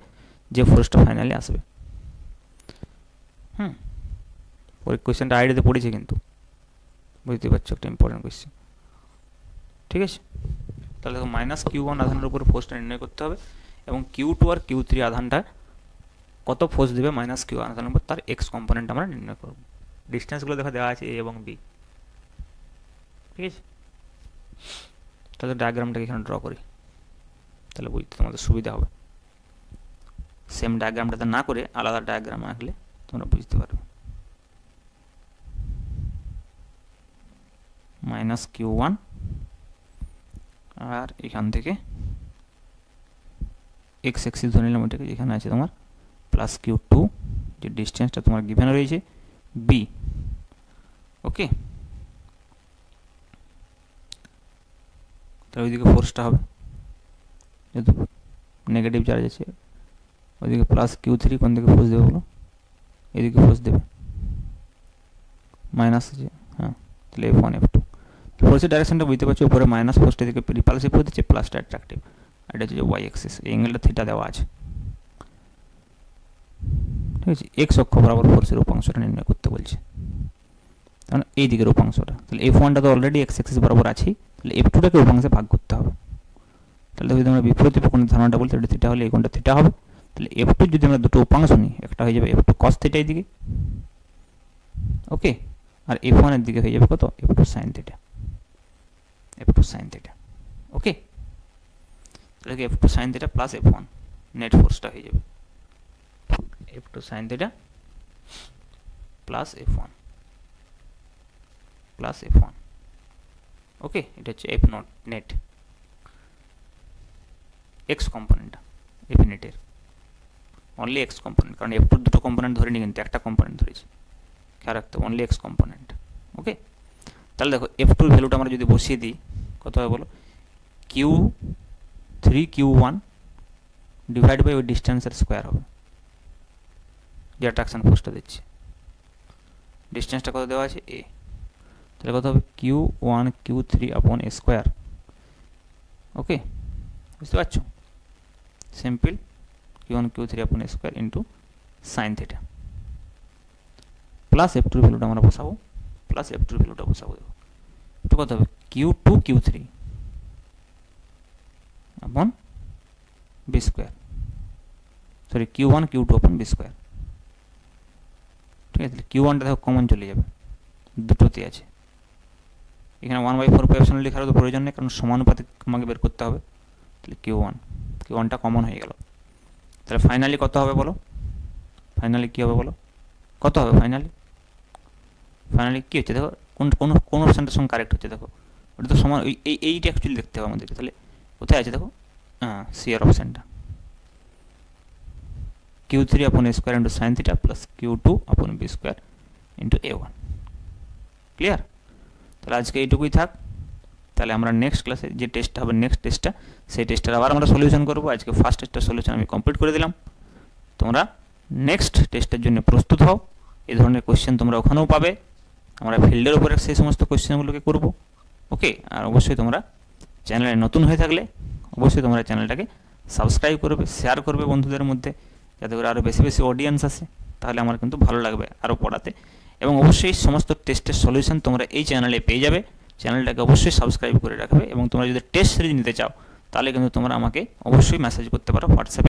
যে ফোর্সটা ফাইনালি আসবে। কোয়েশ্চেনটা আইডিতে পড়েছে কিন্তু, বুঝতে পারছো, একটা ইম্পর্টেন্ট কোয়েশ্চেন, ঠিক আছে। তাহলে দেখো -q1 আধানের উপর ফোর্সটা নির্ণয় করতে হবে এবং q2 আর q3 আধানটা কত ফোর্স দেবে -q1 আধানের উপর তার x কম্পোনেন্ট আমরা নির্ণয় করব। ডিস্টেন্সগুলো দেখো দেওয়া আছে a এবং b, ঠিক আছে। তাহলে ডায়াগ্রামটাকে এখানে ড্র করি, তাহলে বুঝতে তোমাদের সুবিধা হবে। সেম ডায়াগ্রামটাতে না করে আলাদা ডায়াগ্রাম আঁকলে তোমরা বুঝতে পারবে। -q1 আর এখান থেকে x অ্যাক্সিস ধরে নিলাম, এটাকে এখানে আছে তোমার +q2 যে ডিস্টেন্সটা তোমার গিভেন রয়েছে b। ওকে, তাহলে ওইদিকে ফোর্সটা হবে, যেহেতু নেগেটিভ চার্জ আছে, ওইদিকে +q3 কোন দিকে ফোর্স দেবে বলো? এদিকে ফোর্স দেবে, মাইনাস আছে, হ্যাঁ। তাহলে F1 F2 ফোর্সের ডাইরেকশনটা বুঝতে পারছো, উপরে মাইনাস ফোর্সটা দিকে রিপালসিভ ফোর্স দিচ্ছে, প্লাসটা অ্যাট্রাকটিভ, আর এটা হচ্ছে যে ওয়াই অ্যাক্সিস, এই অ্যাঙ্গেলটা থিটা দেওয়া আছে, ঠিক আছে। এক্স অক্ষ বরাবর ফোর্সের উপাংশটা নির্ণয় করতে বলছে, কারণ এই দিকের উপাংশটা। তাহলে F1টা তো অলরেডি এক্স অ্যাক্সিস বরাবর আছেই, তাহলে F2টাকে উপাংশে ভাগ করতে হবে। তাহলে যদি আমরা বিপরীত কোণের ধারণাটা বলতে এটা থিটা হলে এই কোণটা থিটা হবে। তাহলে F2 যদি আমরা দুটো উপাংশ নিই, একটা হয়ে যাবে F2 cos থিটা এই দিকে, ওকে, আর F1 এর দিকে হয়ে যাবে কত? F2 sin থিটা, ওকে। তাহলে F2 sin theta plus F1 net ফোর্সটা হয়ে যাবে F2 sin theta plus F1 ওকে। এটা হচ্ছে F0 নেট, এক্স কম্পোনেন্টটা F নেটের অনলি এক্স কম্পোনেন্ট, কারণ F2 দুটো কম্পোনেন্ট ধরিনি কিন্তু একটা কম্পোনেন্ট ধরেছি, খেয়াল রাখতে হবে, অনলি এক্স কম্পোনেন্ট, ওকে। তাহলে দেখো F2 ভ্যালুটা আমরা যদি বসিয়ে দিই কত হবে বলো? Q1 ডিভাইড বাই ওই ডিস্টেন্সের স্কোয়ার হবে, যে অ্যাট্রাকশন ফোর্সটা দিচ্ছে। ডিস্টেন্সটা কত দেওয়া আছে a, তাহলে কত হবে Q1 Q3 আপন a স্কোয়ার। ওকে, বুঝতে পারছো? সিম্পল Q1 Q3 আপন a square into sine theta plus F2 এর ভ্যালুটা আমরা বসাবো, প্লাস F2 এর ভ্যালুটা বসাবো। একটু কত হবে Q2 Q3 আপন b square, sorry Q1 Q2 আপন b স্কোয়ার। ঠিক আছে, তাহলে Q1টা দেখো কমন চলে যাবে, দুটোতে আছে। এখানে 1/4 অপশন লেখার তো প্রয়োজন নেই, কারণ সমানুপাতিক আমাকে বের করতে হবে। তাহলে Q1টা কমন হয়ে গেল। তাহলে ফাইনালি কত হবে বলো? ফাইনালি কী হবে বলো? কত হবে ফাইনালি? ফাইনালি কী হচ্ছে দেখো, কোন অপশানটার সঙ্গে কারেক্ট হচ্ছে দেখো, ওটা তো সমান। এইটা অ্যাকচুয়ালি দেখতে হবে আমাদেরকে। তাহলে কোথায় আছে দেখো, সি এর অপশানটা, Q3 আপন a square into sine theta plus Q2 আপন b square into a1। Clear? তাহলে আজকে এইটুকুই থাক। তাহলে আমরা নেক্সট ক্লাসে যে টেস্টটা হবে, নেক্সট টেস্টটা, সেই টেস্টটার আবার আমরা সলিউশন করবো। আজকে ফার্স্ট টেস্টের সলিউশন আমি কমপ্লিট করে দিলাম। তোমরা নেক্সট টেস্টের জন্য প্রস্তুত হও। এই ধরনের কোয়েশ্চেন তোমরা ওখানেও পাবে, আমরা ফিল্ডের উপরে সেই সমস্ত কোয়েশ্চেনগুলোকে করব। ওকে, আর অবশ্যই তোমরা চ্যানেলে নতুন হয়ে থাকলে অবশ্যই তোমরা চ্যানেলটাকে সাবস্ক্রাইব করবে, শেয়ার করবে বন্ধুদের মধ্যে, যাতে করে আরও বেশি বেশি অডিয়েন্স আসে। তাহলে আমার কিন্তু ভালো লাগবে আরও পড়াতে। এবং অবশ্যই সমস্ত টেস্টের সলিউশন তোমরা এই চ্যানেলে পেয়ে যাবে। চ্যানেলটাকে অবশ্যই সাবস্ক্রাইব করে রাখবে। এবং তোমরা যদি টেস্ট সিরিজ নিতে চাও, তাহলে কিন্তু তোমরা আমাকে অবশ্যই মেসেজ করতে পারো হোয়াটসঅ্যাপে।